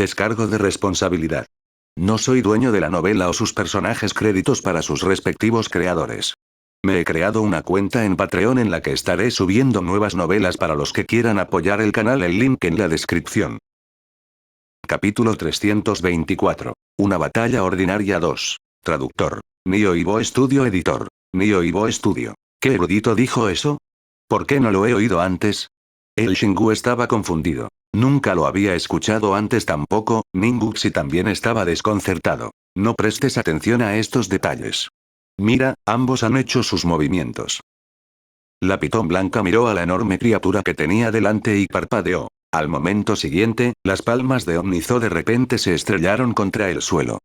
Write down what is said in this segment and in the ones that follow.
Descargo de responsabilidad. No soy dueño de la novela o sus personajes, créditos para sus respectivos creadores. Me he creado una cuenta en Patreon en la que estaré subiendo nuevas novelas para los que quieran apoyar el canal, el link en la descripción. Capítulo 324. Una batalla ordinaria 2. Traductor. Nioibo Studio. Editor. Nioibo Studio. ¿Qué erudito dijo eso? ¿Por qué no lo he oído antes? El Shingu estaba confundido. Nunca lo había escuchado antes tampoco. Ninguxi también estaba desconcertado. No prestes atención a estos detalles. Mira, ambos han hecho sus movimientos. La pitón blanca miró a la enorme criatura que tenía delante y parpadeó. Al momento siguiente, las palmas de Omnizo de repente se estrellaron contra el suelo.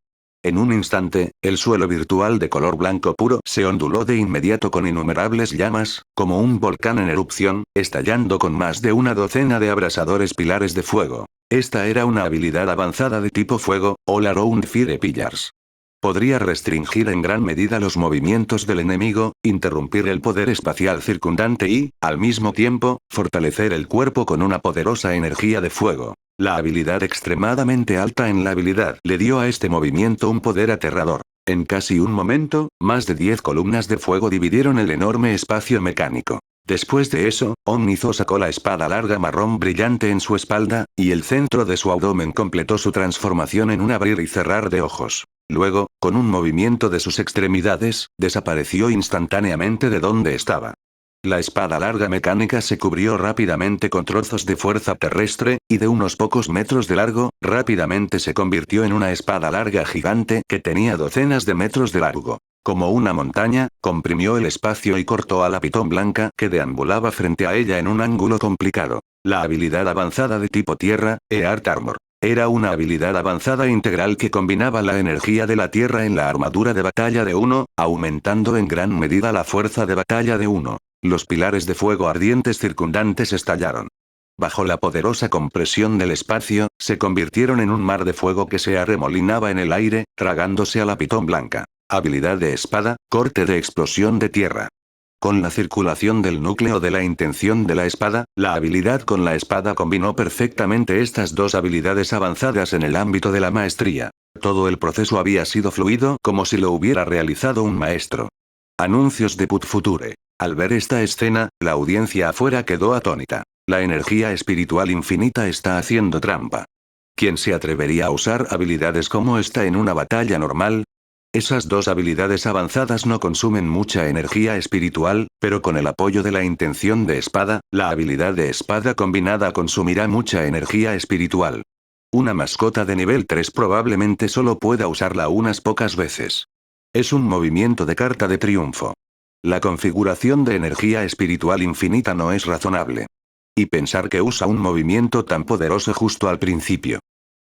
En un instante, el suelo virtual de color blanco puro se onduló de inmediato con innumerables llamas, como un volcán en erupción, estallando con más de una docena de abrasadores pilares de fuego. Esta era una habilidad avanzada de tipo fuego, All Around Fire Pillars. Podría restringir en gran medida los movimientos del enemigo, interrumpir el poder espacial circundante y, al mismo tiempo, fortalecer el cuerpo con una poderosa energía de fuego. La habilidad extremadamente alta en la habilidad le dio a este movimiento un poder aterrador. En casi un momento, más de 10 columnas de fuego dividieron el enorme espacio mecánico. Después de eso, Omnizo sacó la espada larga marrón brillante en su espalda, y el centro de su abdomen completó su transformación en un abrir y cerrar de ojos. Luego, con un movimiento de sus extremidades, desapareció instantáneamente de donde estaba. La espada larga mecánica se cubrió rápidamente con trozos de fuerza terrestre, y de unos pocos metros de largo, rápidamente se convirtió en una espada larga gigante que tenía docenas de metros de largo. Como una montaña, comprimió el espacio y cortó a la pitón blanca que deambulaba frente a ella en un ángulo complicado. La habilidad avanzada de tipo tierra, Earth Armor. Era una habilidad avanzada integral que combinaba la energía de la tierra en la armadura de batalla de uno, aumentando en gran medida la fuerza de batalla de uno. Los pilares de fuego ardientes circundantes estallaron. Bajo la poderosa compresión del espacio, se convirtieron en un mar de fuego que se arremolinaba en el aire, tragándose a la pitón blanca. Habilidad de espada, corte de explosión de tierra. Con la circulación del núcleo de la intención de la espada, la habilidad con la espada combinó perfectamente estas dos habilidades avanzadas en el ámbito de la maestría. Todo el proceso había sido fluido como si lo hubiera realizado un maestro. Anuncios de Put Future. Al ver esta escena, la audiencia afuera quedó atónita. La energía espiritual infinita está haciendo trampa. ¿Quién se atrevería a usar habilidades como esta en una batalla normal? Esas dos habilidades avanzadas no consumen mucha energía espiritual, pero con el apoyo de la intención de espada, la habilidad de espada combinada consumirá mucha energía espiritual. Una mascota de nivel 3 probablemente solo pueda usarla unas pocas veces. Es un movimiento de carta de triunfo. La configuración de energía espiritual infinita no es razonable. Y pensar que usa un movimiento tan poderoso justo al principio.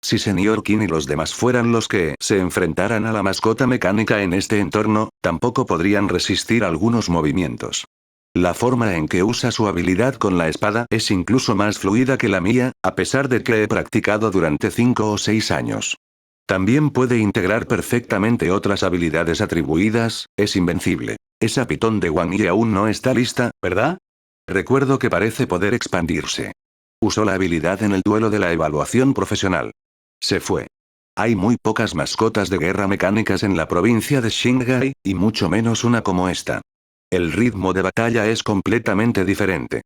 Si Senior King y los demás fueran los que se enfrentaran a la mascota mecánica en este entorno, tampoco podrían resistir algunos movimientos. La forma en que usa su habilidad con la espada es incluso más fluida que la mía, a pesar de que he practicado durante 5 o 6 años. También puede integrar perfectamente otras habilidades atribuidas, es invencible. Esa pitón de Wang Yi aún no está lista, ¿verdad? Recuerdo que parece poder expandirse. Usó la habilidad en el duelo de la evaluación profesional. Se fue. Hay muy pocas mascotas de guerra mecánicas en la provincia de Shanghai, y mucho menos una como esta. El ritmo de batalla es completamente diferente.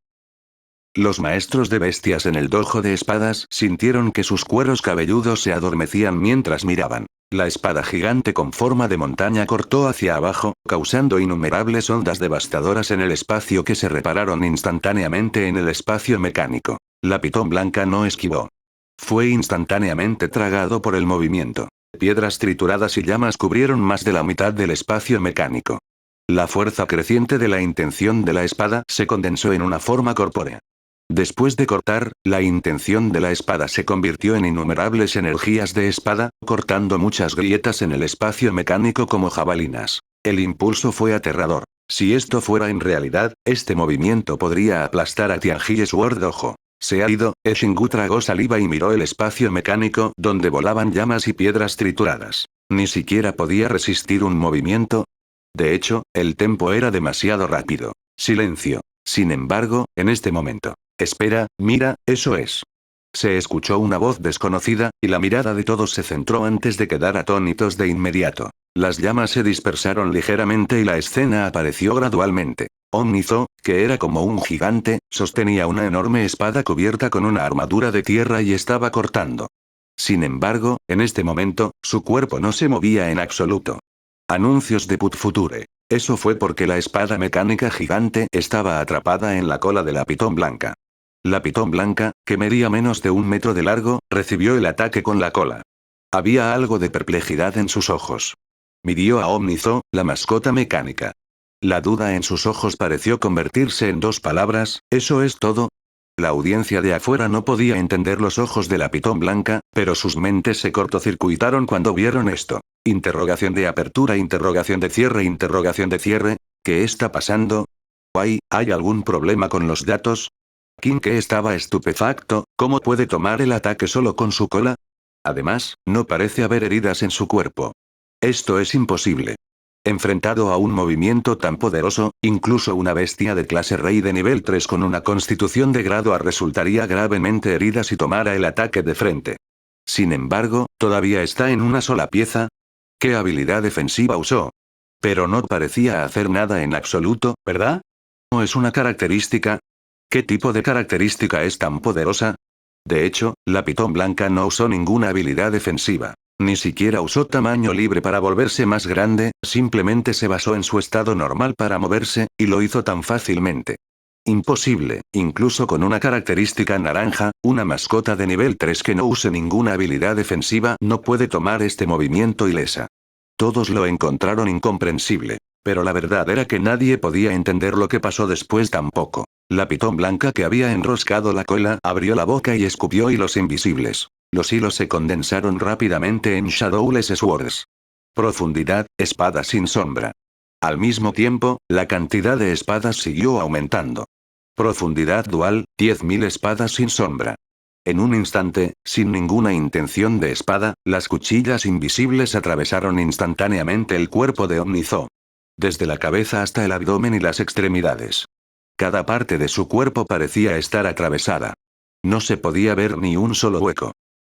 Los maestros de bestias en el dojo de espadas sintieron que sus cueros cabelludos se adormecían mientras miraban. La espada gigante con forma de montaña cortó hacia abajo, causando innumerables ondas devastadoras en el espacio que se repararon instantáneamente en el espacio mecánico. La pitón blanca no esquivó. Fue instantáneamente tragado por el movimiento. Piedras trituradas y llamas cubrieron más de la mitad del espacio mecánico. La fuerza creciente de la intención de la espada se condensó en una forma corpórea. Después de cortar, la intención de la espada se convirtió en innumerables energías de espada, cortando muchas grietas en el espacio mecánico como jabalinas. El impulso fue aterrador. Si esto fuera en realidad, este movimiento podría aplastar a Tianjie Sword Ojo. Se ha ido, Shingu tragó saliva y miró el espacio mecánico donde volaban llamas y piedras trituradas. Ni siquiera podía resistir un movimiento. De hecho, el tempo era demasiado rápido. Silencio. Sin embargo, en este momento. Espera, mira, eso es. Se escuchó una voz desconocida, y la mirada de todos se centró antes de quedar atónitos de inmediato. Las llamas se dispersaron ligeramente y la escena apareció gradualmente. Omnizo, que era como un gigante, sostenía una enorme espada cubierta con una armadura de tierra y estaba cortando. Sin embargo, en este momento, su cuerpo no se movía en absoluto. Anuncios de Put Future. Eso fue porque la espada mecánica gigante estaba atrapada en la cola de la pitón blanca. La pitón blanca, que medía menos de 1 metro de largo, recibió el ataque con la cola. Había algo de perplejidad en sus ojos. Miró a Omnizo, la mascota mecánica. La duda en sus ojos pareció convertirse en 2 palabras, ¿eso es todo? La audiencia de afuera no podía entender los ojos de la pitón blanca, pero sus mentes se cortocircuitaron cuando vieron esto. Interrogación de apertura, interrogación de cierre, ¿qué está pasando? ¿Hay algún problema con los datos? Kinke estaba estupefacto, ¿cómo puede tomar el ataque solo con su cola? Además, no parece haber heridas en su cuerpo. Esto es imposible. Enfrentado a un movimiento tan poderoso, incluso una bestia de clase rey de nivel 3 con una constitución de grado A resultaría gravemente herida si tomara el ataque de frente. Sin embargo, todavía está en una sola pieza. ¿Qué habilidad defensiva usó? Pero no parecía hacer nada en absoluto, ¿verdad? ¿No es una característica? ¿Qué tipo de característica es tan poderosa? De hecho, la pitón blanca no usó ninguna habilidad defensiva. Ni siquiera usó tamaño libre para volverse más grande, simplemente se basó en su estado normal para moverse, y lo hizo tan fácilmente. Imposible, incluso con una característica naranja, una mascota de nivel 3 que no use ninguna habilidad defensiva no puede tomar este movimiento ilesa. Todos lo encontraron incomprensible. Pero la verdad era que nadie podía entender lo que pasó después tampoco. La pitón blanca que había enroscado la cola abrió la boca y escupió hilos invisibles. Los hilos se condensaron rápidamente en Shadowless Swords. Profundidad, espada sin sombra. Al mismo tiempo, la cantidad de espadas siguió aumentando. Profundidad dual, 10.000 espadas sin sombra. En un instante, sin ninguna intención de espada, las cuchillas invisibles atravesaron instantáneamente el cuerpo de Omnizo. Desde la cabeza hasta el abdomen y las extremidades. Cada parte de su cuerpo parecía estar atravesada. No se podía ver ni un solo hueco.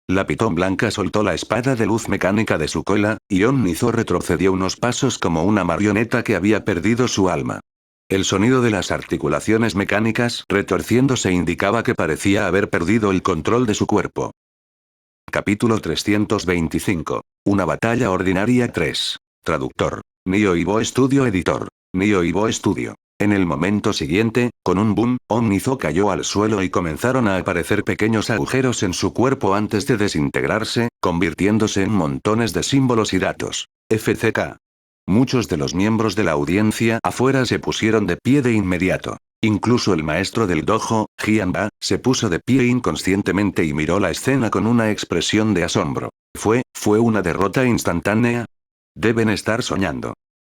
La pitón blanca soltó la espada de luz mecánica de su cola, y Omnizo retrocedió unos pasos como una marioneta que había perdido su alma. El sonido de las articulaciones mecánicas retorciéndose indicaba que parecía haber perdido el control de su cuerpo. Capítulo 325. Una batalla ordinaria 3. Traductor. Nioh Studio Editor. Nioh Studio. En el momento siguiente, con un boom, Omnizo cayó al suelo y comenzaron a aparecer pequeños agujeros en su cuerpo antes de desintegrarse, convirtiéndose en montones de símbolos y datos. FCK. Muchos de los miembros de la audiencia afuera se pusieron de pie de inmediato. Incluso el maestro del dojo, Jianba, se puso de pie inconscientemente y miró la escena con una expresión de asombro. ¿Fue una derrota instantánea? Deben estar soñando.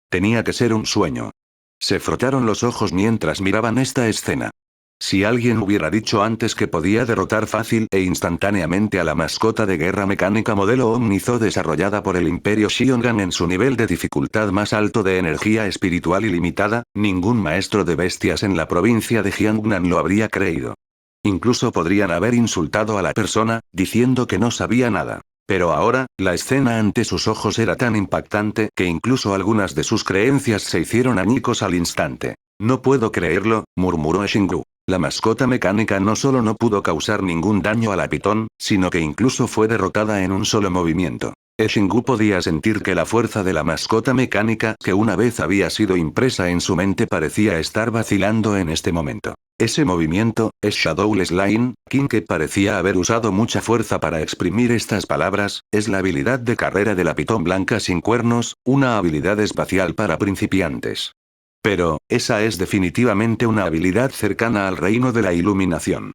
Tenía que ser un sueño. Se frotaron los ojos mientras miraban esta escena. Si alguien hubiera dicho antes que podía derrotar fácil e instantáneamente a la mascota de guerra mecánica modelo Omnizo desarrollada por el Imperio Xiongan en su nivel de dificultad más alto de energía espiritual ilimitada, ningún maestro de bestias en la provincia de Jiangnan lo habría creído. Incluso podrían haber insultado a la persona, diciendo que no sabía nada. Pero ahora, la escena ante sus ojos era tan impactante que incluso algunas de sus creencias se hicieron añicos al instante. No puedo creerlo, murmuró Xingu. La mascota mecánica no solo no pudo causar ningún daño a la pitón, sino que incluso fue derrotada en un solo movimiento. Xingu podía sentir que la fuerza de la mascota mecánica que una vez había sido impresa en su mente parecía estar vacilando en este momento. Ese movimiento, es Shadowless Line, Kinke parecía haber usado mucha fuerza para exprimir estas palabras, es la habilidad de carrera de la pitón blanca sin cuernos, una habilidad espacial para principiantes. Pero, esa es definitivamente una habilidad cercana al reino de la iluminación.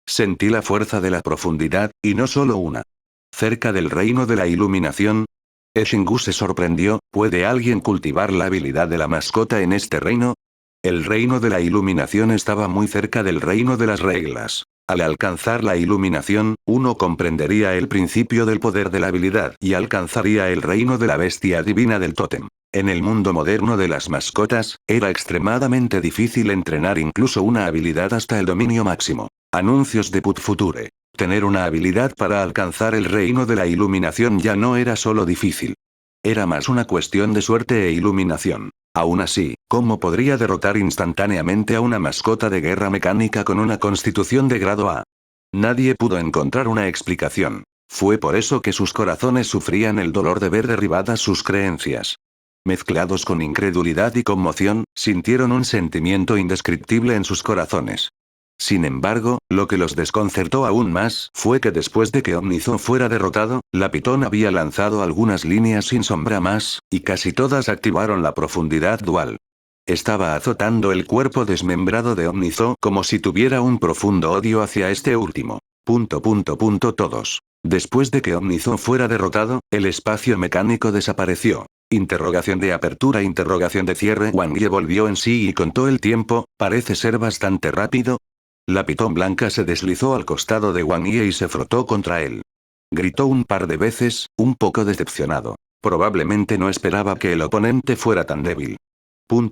Sentí la fuerza de la profundidad, y no solo una. Cerca del reino de la iluminación. Xingu se sorprendió, ¿puede alguien cultivar la habilidad de la mascota en este reino? El reino de la iluminación estaba muy cerca del reino de las reglas. Al alcanzar la iluminación, uno comprendería el principio del poder de la habilidad y alcanzaría el reino de la bestia divina del tótem. En el mundo moderno de las mascotas, era extremadamente difícil entrenar incluso una habilidad hasta el dominio máximo. Anuncios de Put Future. Tener una habilidad para alcanzar el reino de la iluminación ya no era solo difícil. Era más una cuestión de suerte e iluminación. Aún así, ¿cómo podría derrotar instantáneamente a una mascota de guerra mecánica con una constitución de grado A? Nadie pudo encontrar una explicación. Fue por eso que sus corazones sufrían el dolor de ver derribadas sus creencias. Mezclados con incredulidad y conmoción, sintieron un sentimiento indescriptible en sus corazones. Sin embargo, lo que los desconcertó aún más fue que después de que Omnizo fuera derrotado, la Pitón había lanzado algunas líneas sin sombra más, y casi todas activaron la profundidad dual. Estaba azotando el cuerpo desmembrado de Omnizo como si tuviera un profundo odio hacia este último. Todos. Después de que Omnizo fuera derrotado, el espacio mecánico desapareció. Interrogación de apertura, interrogación de cierre. Wang Ye volvió en sí y contó el tiempo, parece ser bastante rápido. La pitón blanca se deslizó al costado de Wang Ye y se frotó contra él. Gritó un par de veces, un poco decepcionado. Probablemente no esperaba que el oponente fuera tan débil. Wang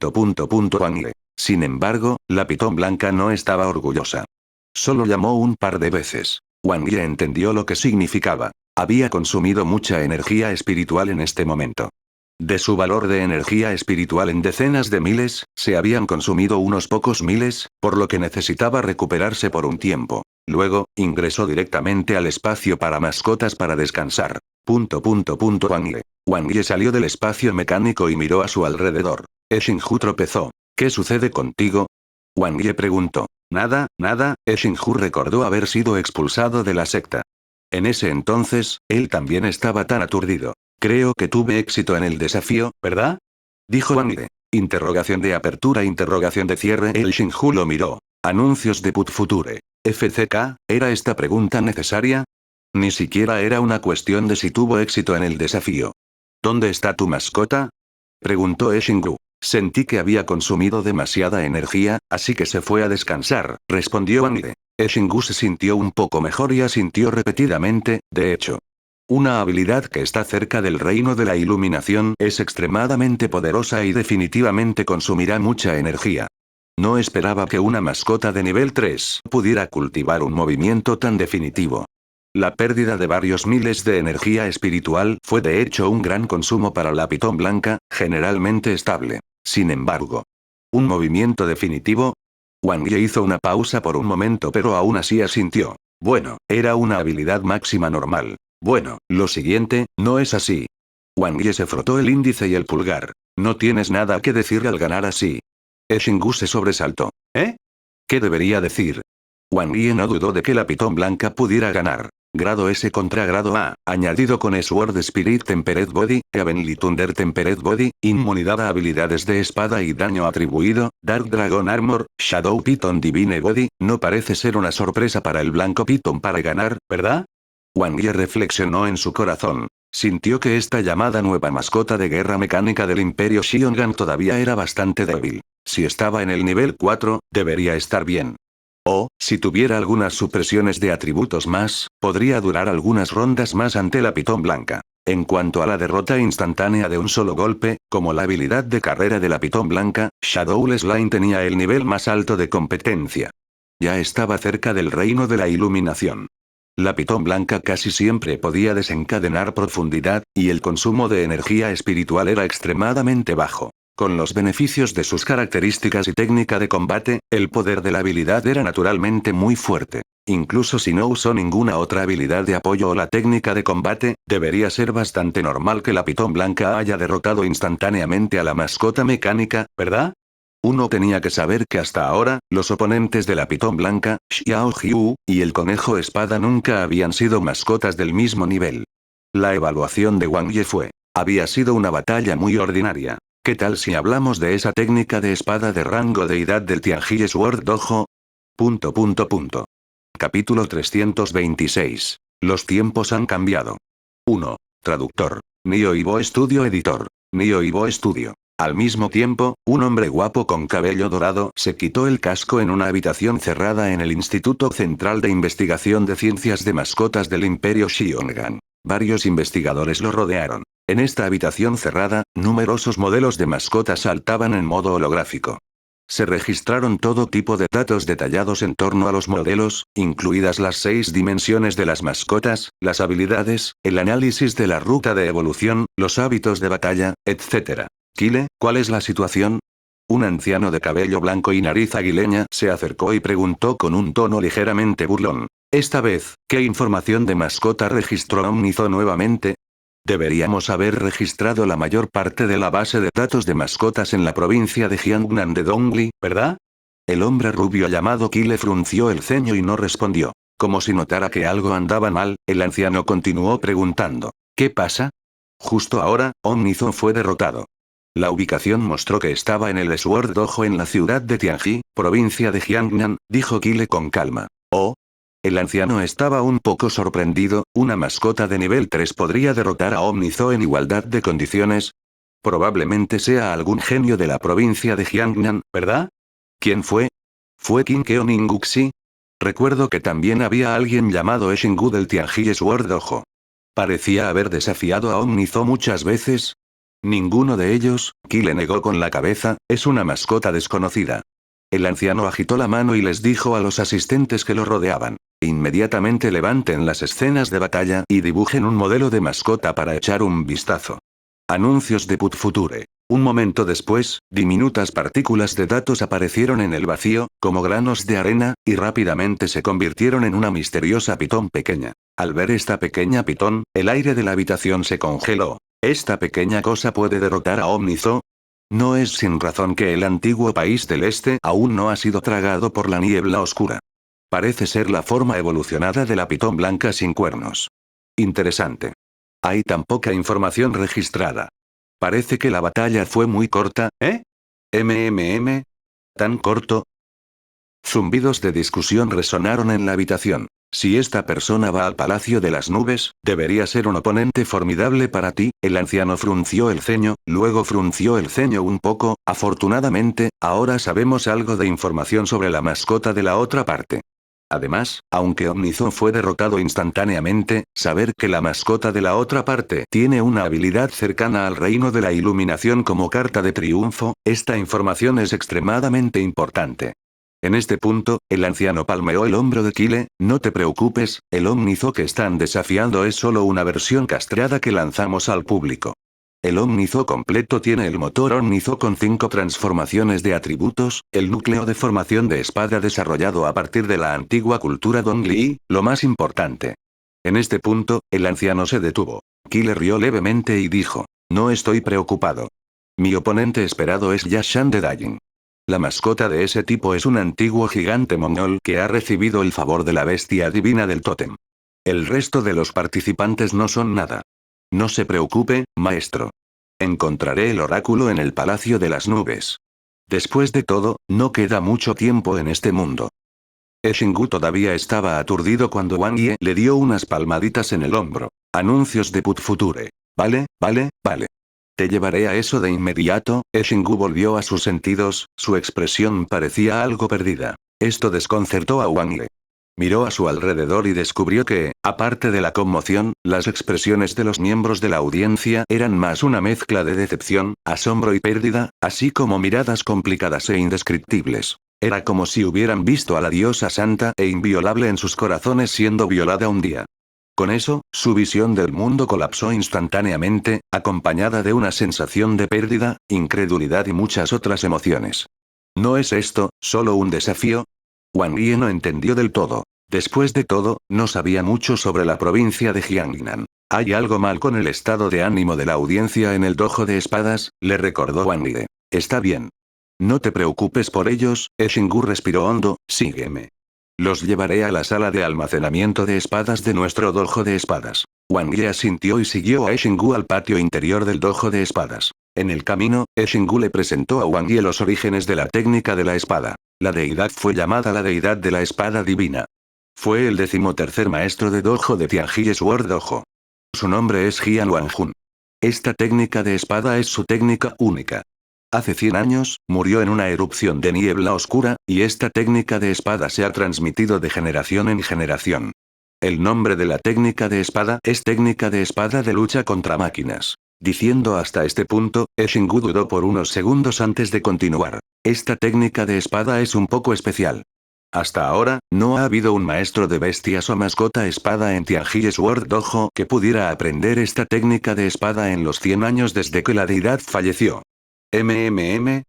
Ye. Sin embargo, la pitón blanca no estaba orgullosa. Solo llamó un par de veces. Wang Ye entendió lo que significaba. Había consumido mucha energía espiritual en este momento. De su valor de energía espiritual en decenas de miles, se habían consumido unos pocos miles, por lo que necesitaba recuperarse por un tiempo. Luego, ingresó directamente al espacio para mascotas para descansar. Wang Ye. Wang Ye salió del espacio mecánico y miró a su alrededor. Xinghu tropezó. ¿Qué sucede contigo? Wang Ye preguntó. Nada, nada, Xinghu recordó haber sido expulsado de la secta. En ese entonces, él también estaba tan aturdido. Creo que tuve éxito en el desafío, ¿verdad? Dijo Wang Ye. Interrogación de apertura, interrogación de cierre. El Xinghu lo miró. Anuncios de Put Future. FCK, ¿era esta pregunta necesaria? Ni siquiera era una cuestión de si tuvo éxito en el desafío. ¿Dónde está tu mascota? Preguntó Xinghu. Sentí que había consumido demasiada energía, así que se fue a descansar, respondió Wang Ye. Xinghu se sintió un poco mejor y asintió repetidamente, de hecho. Una habilidad que está cerca del reino de la iluminación es extremadamente poderosa y definitivamente consumirá mucha energía. No esperaba que una mascota de nivel 3 pudiera cultivar un movimiento tan definitivo. La pérdida de varios miles de energía espiritual fue de hecho un gran consumo para la pitón blanca, generalmente estable. Sin embargo, ¿un movimiento definitivo? Wang Ye hizo una pausa por un momento pero aún así asintió. Bueno, era una habilidad máxima normal. Bueno, lo siguiente, no es así. Wang Ye se frotó el índice y el pulgar. No tienes nada que decir al ganar así. Xinghu se sobresaltó. ¿Eh? ¿Qué debería decir? Wang Ye no dudó de que la pitón blanca pudiera ganar. Grado S contra grado A, añadido con Sword Spirit Tempered Body, Heavenly Thunder Tempered Body, inmunidad a habilidades de espada y daño atribuido, Dark Dragon Armor, Shadow Python Divine Body, no parece ser una sorpresa para el blanco Python para ganar, ¿verdad? Wang Ye reflexionó en su corazón. Sintió que esta llamada nueva mascota de guerra mecánica del Imperio Xiongan todavía era bastante débil. Si estaba en el nivel 4, debería estar bien. O, si tuviera algunas supresiones de atributos más, podría durar algunas rondas más ante la pitón blanca. En cuanto a la derrota instantánea de un solo golpe, como la habilidad de carrera de la pitón blanca, Shadowless Line tenía el nivel más alto de competencia. Ya estaba cerca del reino de la iluminación. La pitón blanca casi siempre podía desencadenar profundidad, y el consumo de energía espiritual era extremadamente bajo. Con los beneficios de sus características y técnica de combate, el poder de la habilidad era naturalmente muy fuerte. Incluso si no usó ninguna otra habilidad de apoyo o la técnica de combate, debería ser bastante normal que la pitón blanca haya derrotado instantáneamente a la mascota mecánica, ¿verdad? Uno tenía que saber que hasta ahora, los oponentes de la pitón blanca, Xiao Jiu, y el conejo espada nunca habían sido mascotas del mismo nivel. La evaluación de Wang Ye fue. Había sido una batalla muy ordinaria. ¿Qué tal si hablamos de esa técnica de espada de rango deidad del Tianjie Sword Dojo? Capítulo 326. Los tiempos han cambiado. 1. Traductor. Nio Ibo Studio Editor. Nio Ibo Studio. Al mismo tiempo, un hombre guapo con cabello dorado se quitó el casco en una habitación cerrada en el Instituto Central de Investigación de Ciencias de Mascotas del Imperio Xiongan. Varios investigadores lo rodearon. En esta habitación cerrada, numerosos modelos de mascotas saltaban en modo holográfico. Se registraron todo tipo de datos detallados en torno a los modelos, incluidas las 6 dimensiones de las mascotas, las habilidades, el análisis de la ruta de evolución, los hábitos de batalla, etc. Kyle, ¿cuál es la situación? Un anciano de cabello blanco y nariz aguileña se acercó y preguntó con un tono ligeramente burlón. Esta vez, ¿qué información de mascota registró Omnizo nuevamente? Deberíamos haber registrado la mayor parte de la base de datos de mascotas en la provincia de Jiangnan de Dongli, ¿verdad? El hombre rubio llamado Kyle frunció el ceño y no respondió. Como si notara que algo andaba mal, el anciano continuó preguntando. ¿Qué pasa? Justo ahora, Omnizo fue derrotado. La ubicación mostró que estaba en el Sword Dojo en la ciudad de Tianji, provincia de Jiangnan, dijo Kyle con calma. Oh. El anciano estaba un poco sorprendido, ¿una mascota de nivel 3 podría derrotar a Omnizo en igualdad de condiciones? Probablemente sea algún genio de la provincia de Jiangnan, ¿verdad? ¿Quién fue? ¿Fue Kinkeo Ninguxi? Recuerdo que también había alguien llamado Eshingu del Tianji Sword Dojo. Parecía haber desafiado a Omnizo muchas veces. Ninguno de ellos, Kyle negó con la cabeza, es una mascota desconocida. El anciano agitó la mano y les dijo a los asistentes que lo rodeaban. Inmediatamente levanten las escenas de batalla y dibujen un modelo de mascota para echar un vistazo. Anuncios de Put Future. Un momento después, diminutas partículas de datos aparecieron en el vacío, como granos de arena, y rápidamente se convirtieron en una misteriosa pitón pequeña. Al ver esta pequeña pitón, el aire de la habitación se congeló. ¿Esta pequeña cosa puede derrotar a Omnizo? No es sin razón que el antiguo país del este aún no ha sido tragado por la niebla oscura. Parece ser la forma evolucionada de la pitón blanca sin cuernos. Interesante. Hay tan poca información registrada. Parece que la batalla fue muy corta, ¿eh? ¿Tan corto? Zumbidos de discusión resonaron en la habitación. Si esta persona va al Palacio de las Nubes, debería ser un oponente formidable para ti. El anciano frunció el ceño, luego frunció el ceño un poco. Afortunadamente, ahora sabemos algo de información sobre la mascota de la otra parte. Además, aunque Omnizo fue derrotado instantáneamente, saber que la mascota de la otra parte tiene una habilidad cercana al reino de la iluminación como carta de triunfo, esta información es extremadamente importante. En este punto, el anciano palmeó el hombro de Kyle, no te preocupes, el Omnizo que están desafiando es solo una versión castrada que lanzamos al público. El Omnizo completo tiene el motor Omnizo con 5 transformaciones de atributos, el núcleo de formación de espada desarrollado a partir de la antigua cultura Dongli, lo más importante. En este punto, el anciano se detuvo. Kyle rió levemente y dijo, no estoy preocupado. Mi oponente esperado es Yashan de Dajin. La mascota de ese tipo es un antiguo gigante mongol que ha recibido el favor de la bestia divina del tótem. El resto de los participantes no son nada. No se preocupe, maestro. Encontraré el oráculo en el Palacio de las Nubes. Después de todo, no queda mucho tiempo en este mundo. Eshingu todavía estaba aturdido cuando Wang Ye le dio unas palmaditas en el hombro. Anuncios de Put Future. Vale. Te llevaré a eso de inmediato. Eshingu volvió a sus sentidos, su expresión parecía algo perdida. Esto desconcertó a Wang Ye. Miró a su alrededor y descubrió que, aparte de la conmoción, las expresiones de los miembros de la audiencia eran más una mezcla de decepción, asombro y pérdida, así como miradas complicadas e indescriptibles. Era como si hubieran visto a la diosa santa e inviolable en sus corazones siendo violada un día. Con eso, su visión del mundo colapsó instantáneamente, acompañada de una sensación de pérdida, incredulidad y muchas otras emociones. ¿No es esto, solo un desafío? Wang Ye no entendió del todo. Después de todo, no sabía mucho sobre la provincia de Jiangnan. Hay algo mal con el estado de ánimo de la audiencia en el dojo de espadas, le recordó Wang Ye. Está bien. No te preocupes por ellos, Eshingu respiró hondo, sígueme. Los llevaré a la sala de almacenamiento de espadas de nuestro dojo de espadas. Wang Ye asintió y siguió a Eshingu al patio interior del dojo de espadas. En el camino, Eshingu le presentó a Wang Ye los orígenes de la técnica de la espada. La deidad fue llamada la deidad de la espada divina. Fue el 13º maestro de dojo de Tianji Sword Dojo. Su nombre es Jian Wanjun. Esta técnica de espada es su técnica única. Hace 100 años, murió en una erupción de niebla oscura, y esta técnica de espada se ha transmitido de generación en generación. El nombre de la técnica de espada es técnica de espada de lucha contra máquinas. Diciendo hasta este punto, Eshingu dudó por unos segundos antes de continuar. Esta técnica de espada es un poco especial. Hasta ahora, no ha habido un maestro de bestias o mascota espada en Tianjie Sword Dojo que pudiera aprender esta técnica de espada en los 100 años desde que la deidad falleció. MMM.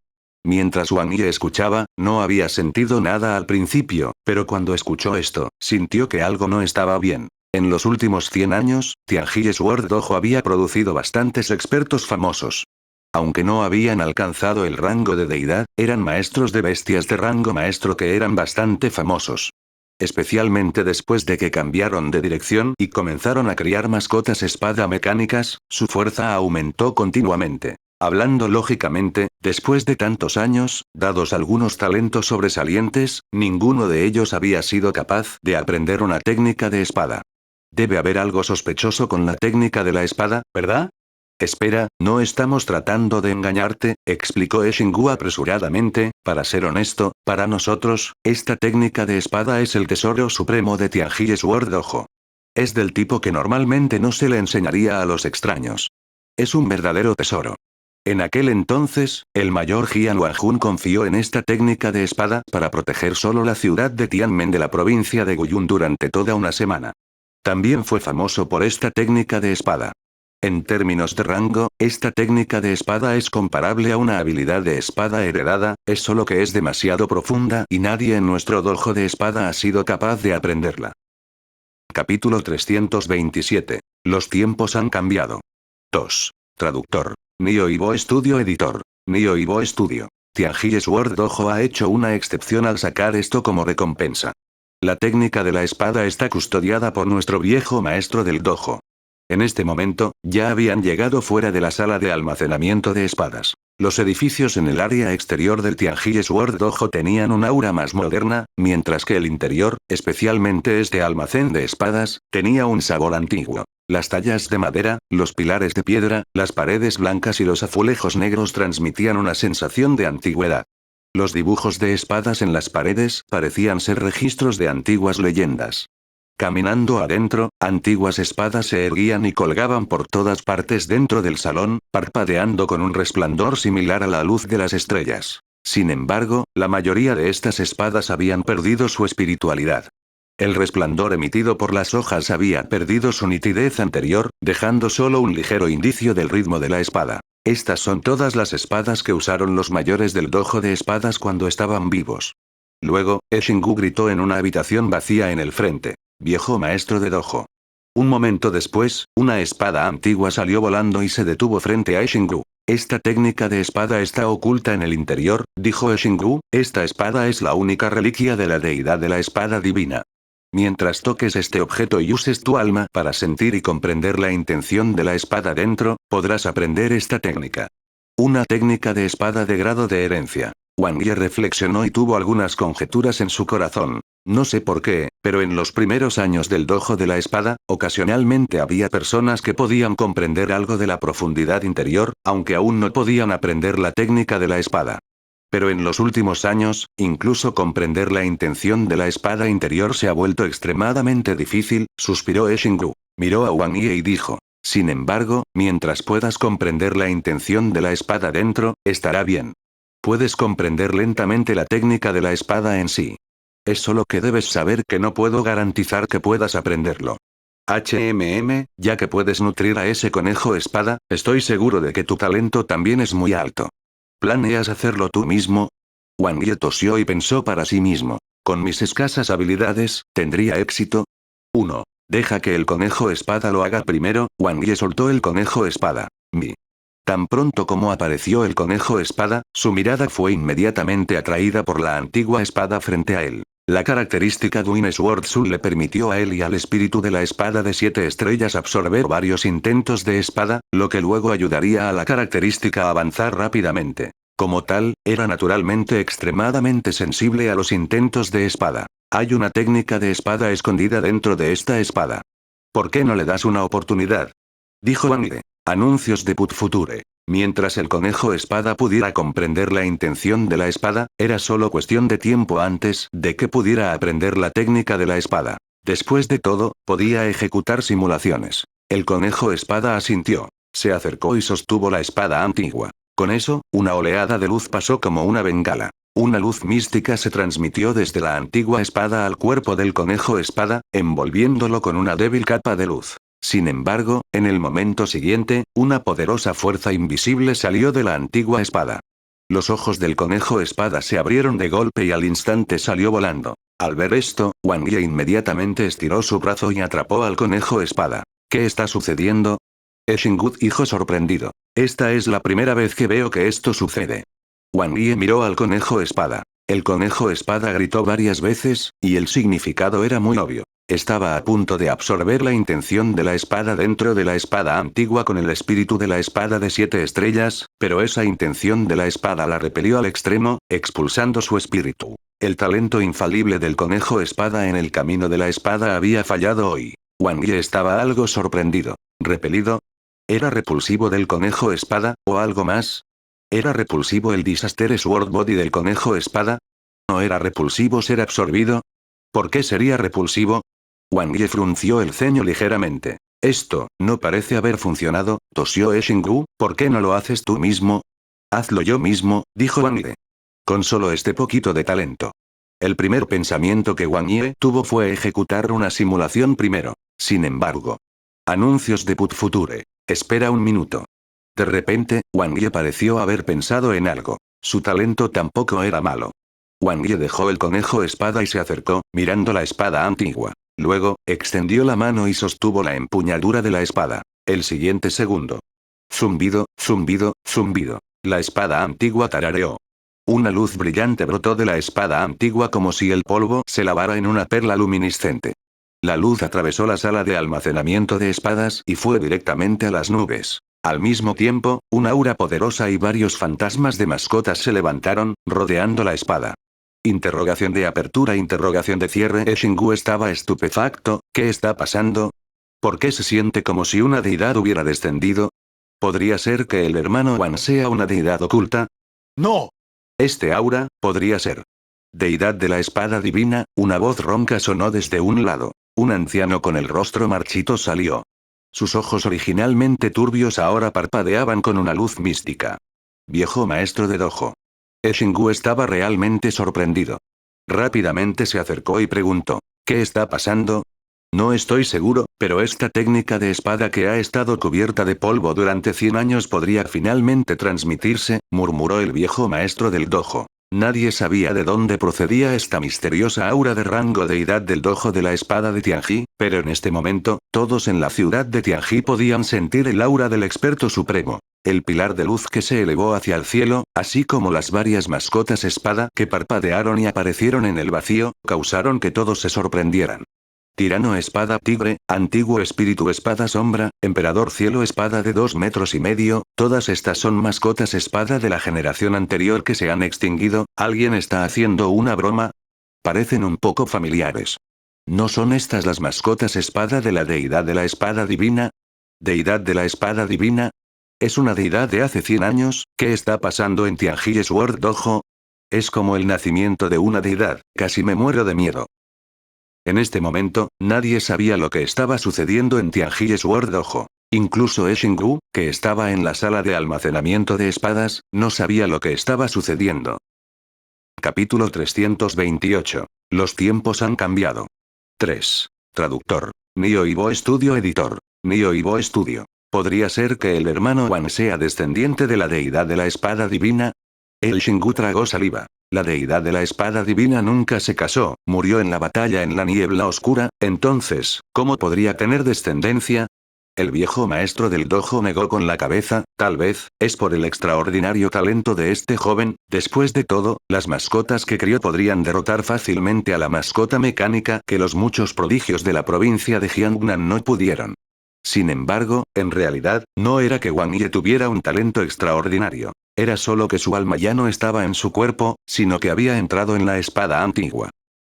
Mientras Wang Yi escuchaba, no había sentido nada al principio, pero cuando escuchó esto, sintió que algo no estaba bien. En los últimos 100 años, Tianjie Sword Dojo había producido bastantes expertos famosos. Aunque no habían alcanzado el rango de deidad, eran maestros de bestias de rango maestro que eran bastante famosos. Especialmente después de que cambiaron de dirección y comenzaron a criar mascotas espada mecánicas, su fuerza aumentó continuamente. Hablando lógicamente, después de tantos años, dados algunos talentos sobresalientes, ninguno de ellos había sido capaz de aprender una técnica de espada. Debe haber algo sospechoso con la técnica de la espada, ¿verdad? Espera, no estamos tratando de engañarte, explicó Xingu apresuradamente. Para ser honesto, para nosotros, esta técnica de espada es el tesoro supremo de Tianjie Sword Dojo. Es del tipo que normalmente no se le enseñaría a los extraños. Es un verdadero tesoro. En aquel entonces, el mayor Jian Wanjun confió en esta técnica de espada para proteger solo la ciudad de Tianmen de la provincia de Guyun durante toda una semana. También fue famoso por esta técnica de espada. En términos de rango, esta técnica de espada es comparable a una habilidad de espada heredada, es solo que es demasiado profunda y nadie en nuestro dojo de espada ha sido capaz de aprenderla. Capítulo 327. Los tiempos han cambiado. 2. Traductor. Nio Ibo Studio Editor. Nio Ibo Studio. Tianjie Sword Dojo ha hecho una excepción al sacar esto como recompensa. La técnica de la espada está custodiada por nuestro viejo maestro del dojo. En este momento, ya habían llegado fuera de la sala de almacenamiento de espadas. Los edificios en el área exterior del Tianjie Sword Dojo tenían un aura más moderna, mientras que el interior, especialmente este almacén de espadas, tenía un sabor antiguo. Las tallas de madera, los pilares de piedra, las paredes blancas y los azulejos negros transmitían una sensación de antigüedad. Los dibujos de espadas en las paredes parecían ser registros de antiguas leyendas. Caminando adentro, antiguas espadas se erguían y colgaban por todas partes dentro del salón, parpadeando con un resplandor similar a la luz de las estrellas. Sin embargo, la mayoría de estas espadas habían perdido su espiritualidad. El resplandor emitido por las hojas había perdido su nitidez anterior, dejando solo un ligero indicio del ritmo de la espada. Estas son todas las espadas que usaron los mayores del dojo de espadas cuando estaban vivos. Luego, Xingu gritó en una habitación vacía en el frente. Viejo maestro de dojo. Un momento después, una espada antigua salió volando y se detuvo frente a Xingu. Esta técnica de espada está oculta en el interior, dijo Xingu, esta espada es la única reliquia de la deidad de la espada divina. Mientras toques este objeto y uses tu alma para sentir y comprender la intención de la espada dentro, podrás aprender esta técnica. Una técnica de espada de grado de herencia. Wang Yi reflexionó y tuvo algunas conjeturas en su corazón. No sé por qué, pero en los primeros años del dojo de la espada, ocasionalmente había personas que podían comprender algo de la profundidad interior, aunque aún no podían aprender la técnica de la espada. Pero en los últimos años, incluso comprender la intención de la espada interior se ha vuelto extremadamente difícil, suspiró Xingu. Miró a Wang Yi y dijo. Sin embargo, mientras puedas comprender la intención de la espada dentro, estará bien. Puedes comprender lentamente la técnica de la espada en sí. Es solo que debes saber que no puedo garantizar que puedas aprenderlo. Ya que puedes nutrir a ese conejo espada, estoy seguro de que tu talento también es muy alto. ¿Planeas hacerlo tú mismo? Wang Yi tosió y pensó para sí mismo. Con mis escasas habilidades, ¿tendría éxito? 1. Deja que el conejo espada lo haga primero. Wang Yi soltó el conejo espada. Tan pronto como apareció el conejo espada, su mirada fue inmediatamente atraída por la antigua espada frente a él. La característica Dwine Sword Soul le permitió a él y al espíritu de la espada de 7 estrellas absorber varios intentos de espada, lo que luego ayudaría a la característica a avanzar rápidamente. Como tal, era naturalmente extremadamente sensible a los intentos de espada. Hay una técnica de espada escondida dentro de esta espada. ¿Por qué no le das una oportunidad? Dijo Wang Yi. Anuncios de Put Future. Mientras el conejo espada pudiera comprender la intención de la espada, era solo cuestión de tiempo antes de que pudiera aprender la técnica de la espada. Después de todo, podía ejecutar simulaciones. El conejo espada asintió. Se acercó y sostuvo la espada antigua. Con eso, una oleada de luz pasó como una bengala. Una luz mística se transmitió desde la antigua espada al cuerpo del conejo espada, envolviéndolo con una débil capa de luz. Sin embargo, en el momento siguiente, una poderosa fuerza invisible salió de la antigua espada. Los ojos del conejo espada se abrieron de golpe y al instante salió volando. Al ver esto, Wang Yi inmediatamente estiró su brazo y atrapó al conejo espada. ¿Qué está sucediendo? Xingu dijo sorprendido. Esta es la primera vez que veo que esto sucede. Wang Yi miró al conejo espada. El conejo espada gritó varias veces, y el significado era muy obvio. Estaba a punto de absorber la intención de la espada dentro de la espada antigua con el espíritu de la espada de 7 estrellas, pero esa intención de la espada la repelió al extremo, expulsando su espíritu. El talento infalible del conejo espada en el camino de la espada había fallado hoy. Wang Yi estaba algo sorprendido. ¿Repelido? ¿Era repulsivo del conejo espada, o algo más? ¿Era repulsivo el Disaster Sword Body del conejo espada? ¿No era repulsivo ser absorbido? ¿Por qué sería repulsivo? Wang Yi frunció el ceño ligeramente. Esto, no parece haber funcionado, tosió Xingu, ¿por qué no lo haces tú mismo? Hazlo yo mismo, dijo Wang Yi. Con solo este poquito de talento. El primer pensamiento que Wang Yi tuvo fue ejecutar una simulación primero. Sin embargo. Anuncios de Put Future. Espera un minuto. De repente, Wang Yi pareció haber pensado en algo. Su talento tampoco era malo. Wang Yi dejó el conejo espada y se acercó, mirando la espada antigua. Luego, extendió la mano y sostuvo la empuñadura de la espada. El siguiente segundo. Zumbido, zumbido, zumbido. La espada antigua tarareó. Una luz brillante brotó de la espada antigua como si el polvo se lavara en una perla luminiscente. La luz atravesó la sala de almacenamiento de espadas y fue directamente a las nubes. Al mismo tiempo, un aura poderosa y varios fantasmas de mascotas se levantaron, rodeando la espada. Interrogación de apertura, interrogación de cierre. Xingu estaba estupefacto. ¿Qué está pasando? ¿Por qué se siente como si una deidad hubiera descendido? ¿Podría ser que el hermano Wan sea una deidad oculta? ¡No! Este aura, podría ser. Deidad de la espada divina, una voz ronca sonó desde un lado. Un anciano con el rostro marchito salió. Sus ojos originalmente turbios ahora parpadeaban con una luz mística. Viejo maestro de dojo. Xingu estaba realmente sorprendido. Rápidamente se acercó y preguntó, ¿qué está pasando? No estoy seguro, pero esta técnica de espada que ha estado cubierta de polvo durante 100 años podría finalmente transmitirse, murmuró el viejo maestro del dojo. Nadie sabía de dónde procedía esta misteriosa aura de rango deidad del dojo de la espada de Tianji, pero en este momento, todos en la ciudad de Tianji podían sentir el aura del experto supremo. El pilar de luz que se elevó hacia el cielo, así como las varias mascotas espada que parpadearon y aparecieron en el vacío, causaron que todos se sorprendieran. Tirano espada tigre, antiguo espíritu espada sombra, emperador cielo espada de 2,5 metros, todas estas son mascotas espada de la generación anterior que se han extinguido. ¿Alguien está haciendo una broma? Parecen un poco familiares. ¿No son estas las mascotas espada de la deidad de la espada divina? ¿Deidad de la espada divina? ¿Es una deidad de hace 100 años? ¿Qué está pasando en Tianji Sword Dojo? Es como el nacimiento de una deidad, casi me muero de miedo. En este momento, nadie sabía lo que estaba sucediendo en Tianji Sword Dojo. Incluso Xingu, que estaba en la sala de almacenamiento de espadas, no sabía lo que estaba sucediendo. Capítulo 328. Los tiempos han cambiado. 3. Traductor. Nio Ibo Studio Editor. Nio Ibo Studio. ¿Podría ser que el hermano Wan sea descendiente de la deidad de la espada divina? El Xingu tragó saliva. La deidad de la espada divina nunca se casó, murió en la batalla en la niebla oscura, entonces, ¿cómo podría tener descendencia? El viejo maestro del dojo negó con la cabeza, tal vez, es por el extraordinario talento de este joven. Después de todo, las mascotas que crió podrían derrotar fácilmente a la mascota mecánica que los muchos prodigios de la provincia de Jiangnan no pudieron. Sin embargo, en realidad, no era que Wang Yi tuviera un talento extraordinario. Era solo que su alma ya no estaba en su cuerpo, sino que había entrado en la espada antigua.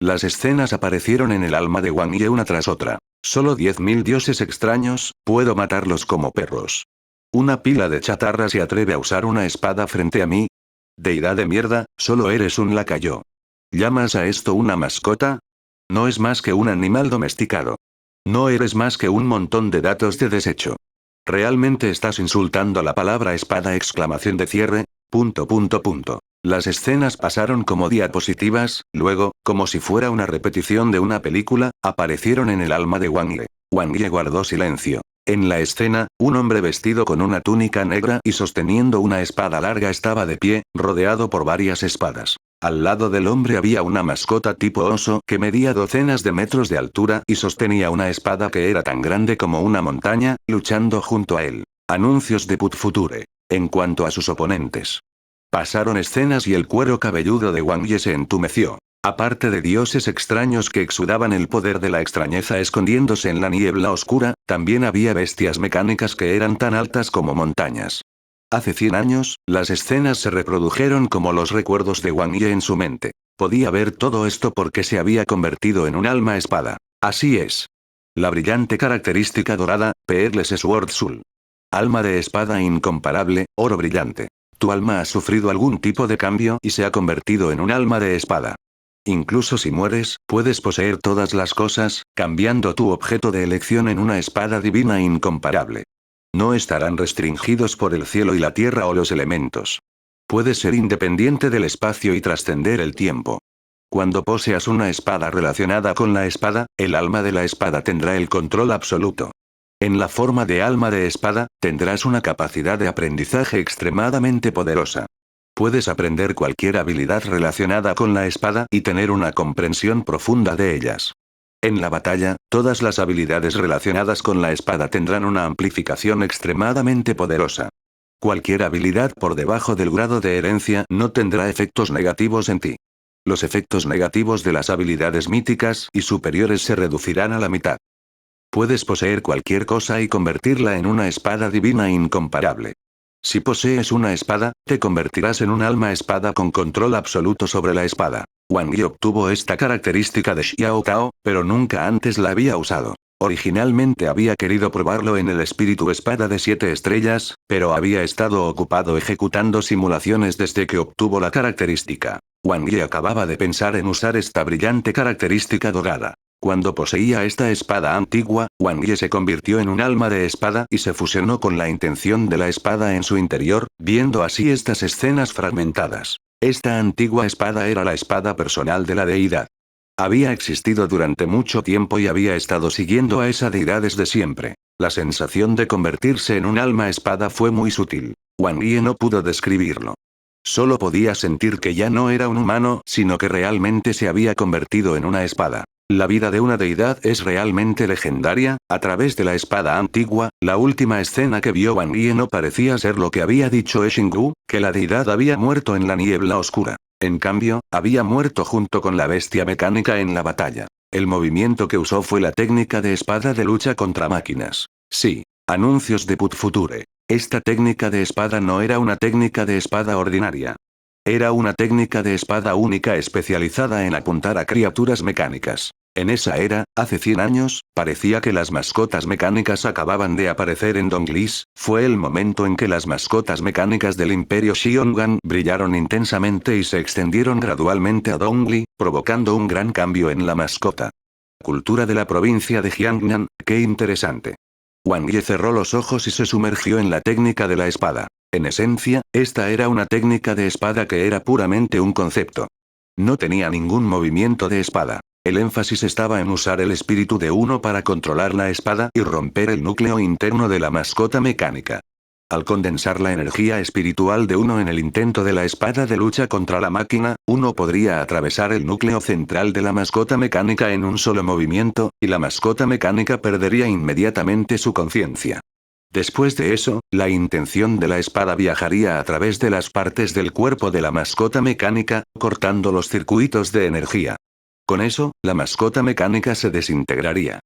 Las escenas aparecieron en el alma de Wang Yi una tras otra. Solo 10.000 dioses extraños, puedo matarlos como perros. Una pila de chatarra se atreve a usar una espada frente a mí. Deidad de mierda, solo eres un lacayo. ¿Llamas a esto una mascota? No es más que un animal domesticado. No eres más que un montón de datos de desecho. Realmente estás insultando la palabra espada exclamación de cierre. Las escenas pasaron como diapositivas, luego, como si fuera una repetición de una película, aparecieron en el alma de Wang Ye. Wang Ye guardó silencio. En la escena, un hombre vestido con una túnica negra y sosteniendo una espada larga estaba de pie, rodeado por varias espadas. Al lado del hombre había una mascota tipo oso que medía docenas de metros de altura y sostenía una espada que era tan grande como una montaña, luchando junto a él. Anuncios de Put Future. En cuanto a sus oponentes. Pasaron escenas y el cuero cabelludo de Wang Ye se entumeció. Aparte de dioses extraños que exudaban el poder de la extrañeza escondiéndose en la niebla oscura, también había bestias mecánicas que eran tan altas como montañas. Hace 100 años, las escenas se reprodujeron como los recuerdos de Wang Ye en su mente. Podía ver todo esto porque se había convertido en un alma espada. Así es. La brillante característica dorada, Peerless Sword Soul. Alma de espada incomparable, oro brillante. Tu alma ha sufrido algún tipo de cambio y se ha convertido en un alma de espada. Incluso si mueres, puedes poseer todas las cosas, cambiando tu objeto de elección en una espada divina incomparable. No estarán restringidos por el cielo y la tierra o los elementos. Puedes ser independiente del espacio y trascender el tiempo. Cuando poseas una espada relacionada con la espada, el alma de la espada tendrá el control absoluto. En la forma de alma de espada, tendrás una capacidad de aprendizaje extremadamente poderosa. Puedes aprender cualquier habilidad relacionada con la espada y tener una comprensión profunda de ellas. En la batalla, todas las habilidades relacionadas con la espada tendrán una amplificación extremadamente poderosa. Cualquier habilidad por debajo del grado de herencia no tendrá efectos negativos en ti. Los efectos negativos de las habilidades míticas y superiores se reducirán a la mitad. Puedes poseer cualquier cosa y convertirla en una espada divina incomparable. Si posees una espada, te convertirás en un alma espada con control absoluto sobre la espada. Wang Yi obtuvo esta característica de Xiao Cao, pero nunca antes la había usado. Originalmente había querido probarlo en el espíritu espada de 7 estrellas, pero había estado ocupado ejecutando simulaciones desde que obtuvo la característica. Wang Yi acababa de pensar en usar esta brillante característica dorada. Cuando poseía esta espada antigua, Wang Ye se convirtió en un alma de espada y se fusionó con la intención de la espada en su interior, viendo así estas escenas fragmentadas. Esta antigua espada era la espada personal de la deidad. Había existido durante mucho tiempo y había estado siguiendo a esa deidad desde siempre. La sensación de convertirse en un alma espada fue muy sutil. Wang Ye no pudo describirlo. Solo podía sentir que ya no era un humano, sino que realmente se había convertido en una espada. La vida de una deidad es realmente legendaria. A través de la espada antigua, la última escena que vio Wang Ye no parecía ser lo que había dicho Xinggu, que la deidad había muerto en la niebla oscura. En cambio, había muerto junto con la bestia mecánica en la batalla. El movimiento que usó fue la técnica de espada de lucha contra máquinas. Sí. Anuncios de Put Future. Esta técnica de espada no era una técnica de espada ordinaria. Era una técnica de espada única especializada en apuntar a criaturas mecánicas. En esa era, hace 100 años, parecía que las mascotas mecánicas acababan de aparecer en Donglis. Fue el momento en que las mascotas mecánicas del Imperio Xiong'an brillaron intensamente y se extendieron gradualmente a Dongli, provocando un gran cambio en la mascota. Cultura de la provincia de Jiangnan, qué interesante. Wang Ye cerró los ojos y se sumergió en la técnica de la espada. En esencia, esta era una técnica de espada que era puramente un concepto. No tenía ningún movimiento de espada. El énfasis estaba en usar el espíritu de uno para controlar la espada y romper el núcleo interno de la mascota mecánica. Al condensar la energía espiritual de uno en el intento de la espada de lucha contra la máquina, uno podría atravesar el núcleo central de la mascota mecánica en un solo movimiento, y la mascota mecánica perdería inmediatamente su conciencia. Después de eso, la intención de la espada viajaría a través de las partes del cuerpo de la mascota mecánica, cortando los circuitos de energía. Con eso, la mascota mecánica se desintegraría,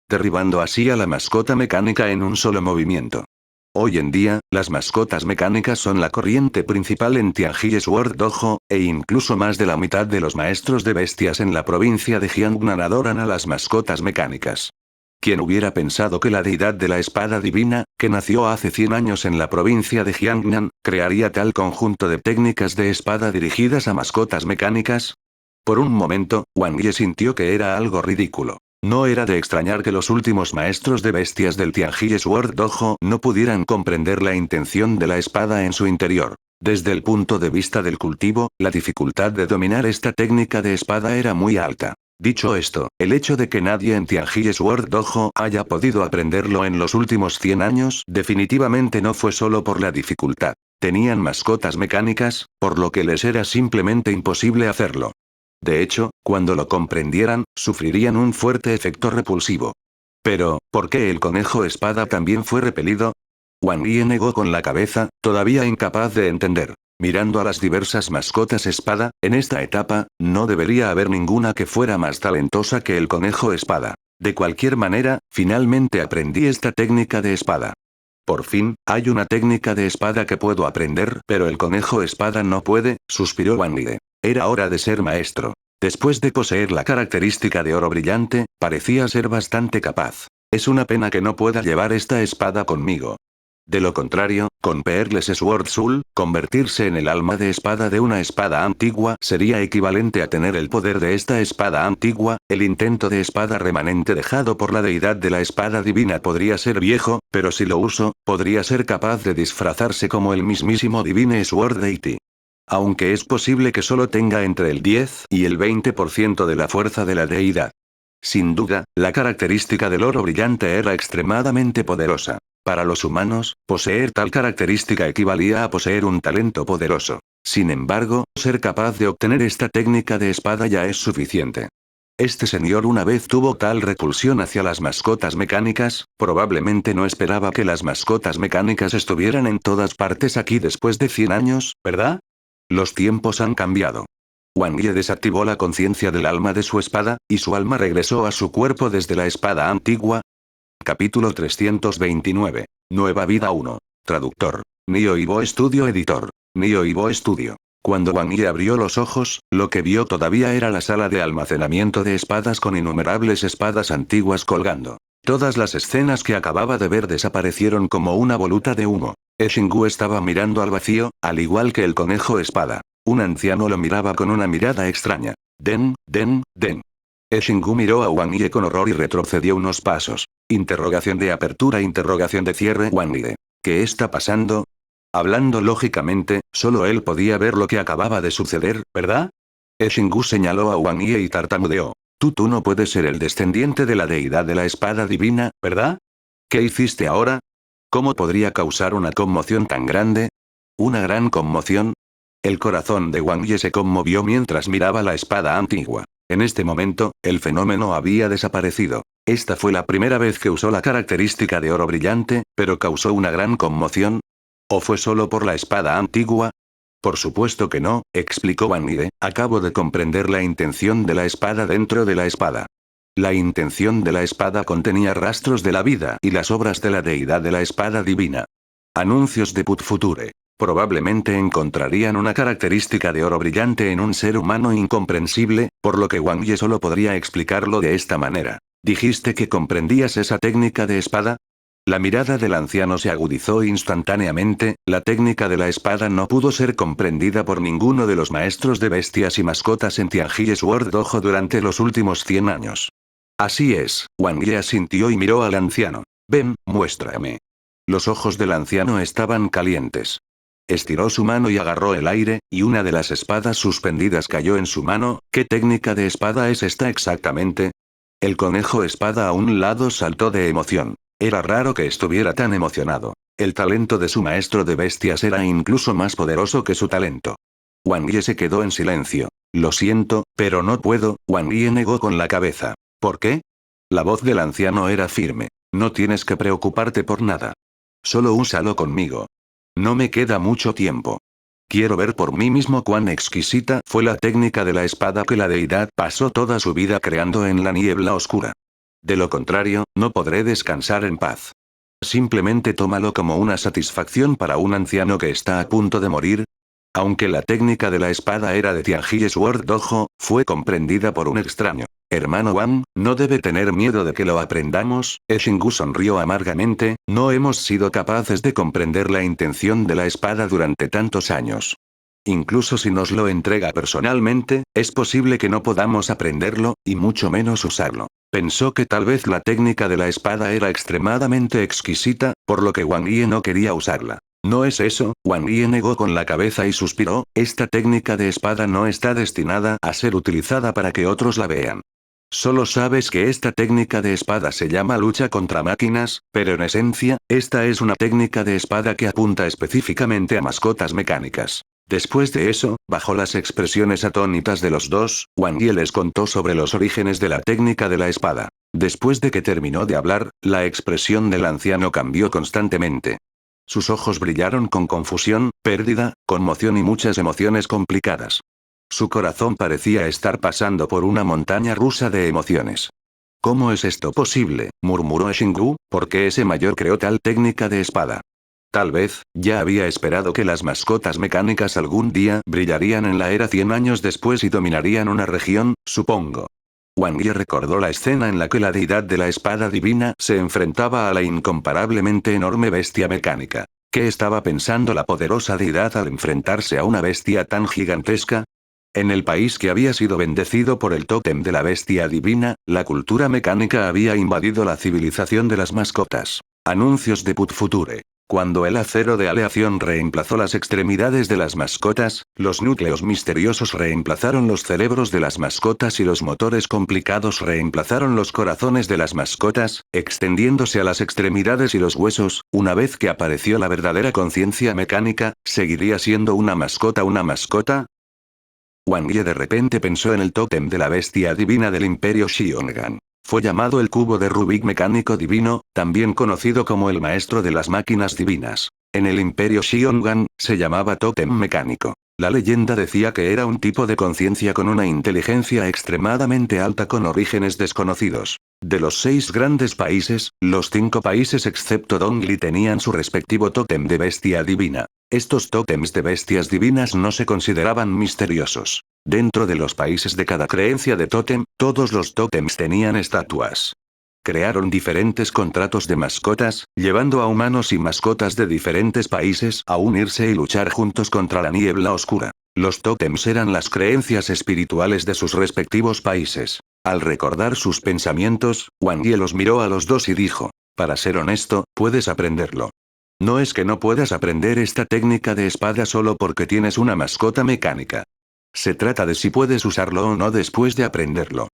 derribando así a la mascota mecánica en un solo movimiento. Hoy en día, las mascotas mecánicas son la corriente principal en Tianjie Sword Dojo, e incluso más de la mitad de los maestros de bestias en la provincia de Jiangnan adoran a las mascotas mecánicas. ¿Quién hubiera pensado que la deidad de la espada divina, que nació hace 100 años en la provincia de Jiangnan, crearía tal conjunto de técnicas de espada dirigidas a mascotas mecánicas? Por un momento, Wang Ye sintió que era algo ridículo. No era de extrañar que los últimos maestros de bestias del Tianjie Sword Dojo no pudieran comprender la intención de la espada en su interior. Desde el punto de vista del cultivo, la dificultad de dominar esta técnica de espada era muy alta. Dicho esto, el hecho de que nadie en Tianjie Sword Dojo haya podido aprenderlo en los últimos 100 años definitivamente no fue solo por la dificultad. Tenían mascotas mecánicas, por lo que les era simplemente imposible hacerlo. De hecho, cuando lo comprendieran, sufrirían un fuerte efecto repulsivo. Pero, ¿por qué el conejo espada también fue repelido? Wang Yi negó con la cabeza, todavía incapaz de entender. Mirando a las diversas mascotas espada, en esta etapa, no debería haber ninguna que fuera más talentosa que el conejo espada. De cualquier manera, finalmente aprendí esta técnica de espada. Por fin, hay una técnica de espada que puedo aprender, pero el conejo espada no puede, suspiró Wang Yi. Era hora de ser maestro. Después de poseer la característica de oro brillante, parecía ser bastante capaz. Es una pena que no pueda llevar esta espada conmigo. De lo contrario, con Peerless Sword Soul, convertirse en el alma de espada de una espada antigua sería equivalente a tener el poder de esta espada antigua. El intento de espada remanente dejado por la deidad de la espada divina podría ser viejo, pero si lo uso, podría ser capaz de disfrazarse como el mismísimo Divine Sword Deity. Aunque es posible que solo tenga entre el 10 y el 20% de la fuerza de la deidad. Sin duda, la característica del oro brillante era extremadamente poderosa. Para los humanos, poseer tal característica equivalía a poseer un talento poderoso. Sin embargo, ser capaz de obtener esta técnica de espada ya es suficiente. Este señor una vez tuvo tal repulsión hacia las mascotas mecánicas, probablemente no esperaba que las mascotas mecánicas estuvieran en todas partes aquí después de 100 años, ¿verdad? Los tiempos han cambiado. Wang Yi desactivó la conciencia del alma de su espada, y su alma regresó a su cuerpo desde la espada antigua. Capítulo 329. Nueva vida 1. Traductor. Nioibo Studio Editor. Nioibo Studio. Cuando Wang Yi abrió los ojos, lo que vio todavía era la sala de almacenamiento de espadas con innumerables espadas antiguas colgando. Todas las escenas que acababa de ver desaparecieron como una voluta de humo. Xingu estaba mirando al vacío, al igual que el conejo espada. Un anciano lo miraba con una mirada extraña. Den. Xingu miró a Wang Yi con horror y retrocedió unos pasos. Interrogación de apertura, interrogación de cierre. Wang Yi. ¿Qué está pasando? Hablando lógicamente, solo él podía ver lo que acababa de suceder, ¿verdad? Xingu señaló a Wang Yi y tartamudeó. Tú no puedes ser el descendiente de la deidad de la espada divina, ¿verdad? ¿Qué hiciste ahora? ¿Cómo podría causar una conmoción tan grande? ¿Una gran conmoción? El corazón de Wang Yi se conmovió mientras miraba la espada antigua. En este momento, el fenómeno había desaparecido. Esta fue la primera vez que usó la característica de oro brillante, pero causó una gran conmoción. ¿O fue solo por la espada antigua? Por supuesto que no, explicó Wang Yi. Acabo de comprender la intención de la espada dentro de la espada. La intención de la espada contenía rastros de la vida y las obras de la deidad de la espada divina. Anuncios de Put Future. Probablemente encontrarían una característica de oro brillante en un ser humano incomprensible, por lo que Wang Yi solo podría explicarlo de esta manera. ¿Dijiste que comprendías esa técnica de espada? La mirada del anciano se agudizó instantáneamente. La técnica de la espada no pudo ser comprendida por ninguno de los maestros de bestias y mascotas en Tianjie Sword Dojo durante los últimos 100 años. Así es, Wang Yi asintió y miró al anciano. Ven, muéstrame. Los ojos del anciano estaban calientes. Estiró su mano y agarró el aire, y una de las espadas suspendidas cayó en su mano. ¿Qué técnica de espada es esta exactamente? El conejo espada a un lado saltó de emoción. Era raro que estuviera tan emocionado. El talento de su maestro de bestias era incluso más poderoso que su talento. Wang Yi se quedó en silencio. Lo siento, pero no puedo. Wang Yi negó con la cabeza. ¿Por qué? La voz del anciano era firme. No tienes que preocuparte por nada. Solo úsalo conmigo. No me queda mucho tiempo. Quiero ver por mí mismo cuán exquisita fue la técnica de la espada que la deidad pasó toda su vida creando en la niebla oscura. De lo contrario, no podré descansar en paz. Simplemente tómalo como una satisfacción para un anciano que está a punto de morir. Aunque la técnica de la espada era de Tianjie Sword Dojo, fue comprendida por un extraño. Hermano Wang, no debe tener miedo de que lo aprendamos. Xingu sonrió amargamente. No hemos sido capaces de comprender la intención de la espada durante tantos años. Incluso si nos lo entrega personalmente, es posible que no podamos aprenderlo, y mucho menos usarlo. Pensó que tal vez la técnica de la espada era extremadamente exquisita, por lo que Wang Yi no quería usarla. No es eso, Wang Yi negó con la cabeza y suspiró, esta técnica de espada no está destinada a ser utilizada para que otros la vean. Solo sabes que esta técnica de espada se llama lucha contra máquinas, pero en esencia, esta es una técnica de espada que apunta específicamente a mascotas mecánicas. Después de eso, bajo las expresiones atónitas de los dos, Wang Yi les contó sobre los orígenes de la técnica de la espada. Después de que terminó de hablar, la expresión del anciano cambió constantemente. Sus ojos brillaron con confusión, pérdida, conmoción y muchas emociones complicadas. Su corazón parecía estar pasando por una montaña rusa de emociones. ¿Cómo es esto posible?, murmuró Xinggu, ¿por qué ese mayor creó tal técnica de espada? Tal vez, ya había esperado que las mascotas mecánicas algún día brillarían en la era 100 años después y dominarían una región, supongo. Wang Yi recordó la escena en la que la deidad de la espada divina se enfrentaba a la incomparablemente enorme bestia mecánica. ¿Qué estaba pensando la poderosa deidad al enfrentarse a una bestia tan gigantesca? En el país que había sido bendecido por el tótem de la bestia divina, la cultura mecánica había invadido la civilización de las mascotas. Anuncios de Put Future. Cuando el acero de aleación reemplazó las extremidades de las mascotas, los núcleos misteriosos reemplazaron los cerebros de las mascotas y los motores complicados reemplazaron los corazones de las mascotas, extendiéndose a las extremidades y los huesos. Una vez que apareció la verdadera conciencia mecánica, ¿seguiría siendo una mascota una mascota? Wang Yi de repente pensó en el tótem de la bestia divina del Imperio Xiongan. Fue llamado el cubo de Rubik mecánico divino, también conocido como el maestro de las máquinas divinas. En el Imperio Xiongan, se llamaba tótem mecánico. La leyenda decía que era un tipo de conciencia con una inteligencia extremadamente alta con orígenes desconocidos. De los 6 grandes países, los 5 países excepto Dongli tenían su respectivo tótem de bestia divina. Estos tótems de bestias divinas no se consideraban misteriosos. Dentro de los países de cada creencia de tótem, todos los tótems tenían estatuas. Crearon diferentes contratos de mascotas, llevando a humanos y mascotas de diferentes países a unirse y luchar juntos contra la niebla oscura. Los tótems eran las creencias espirituales de sus respectivos países. Al recordar sus pensamientos, Wang Yi los miró a los dos y dijo, para ser honesto, puedes aprenderlo. No es que no puedas aprender esta técnica de espada solo porque tienes una mascota mecánica. Se trata de si puedes usarlo o no después de aprenderlo.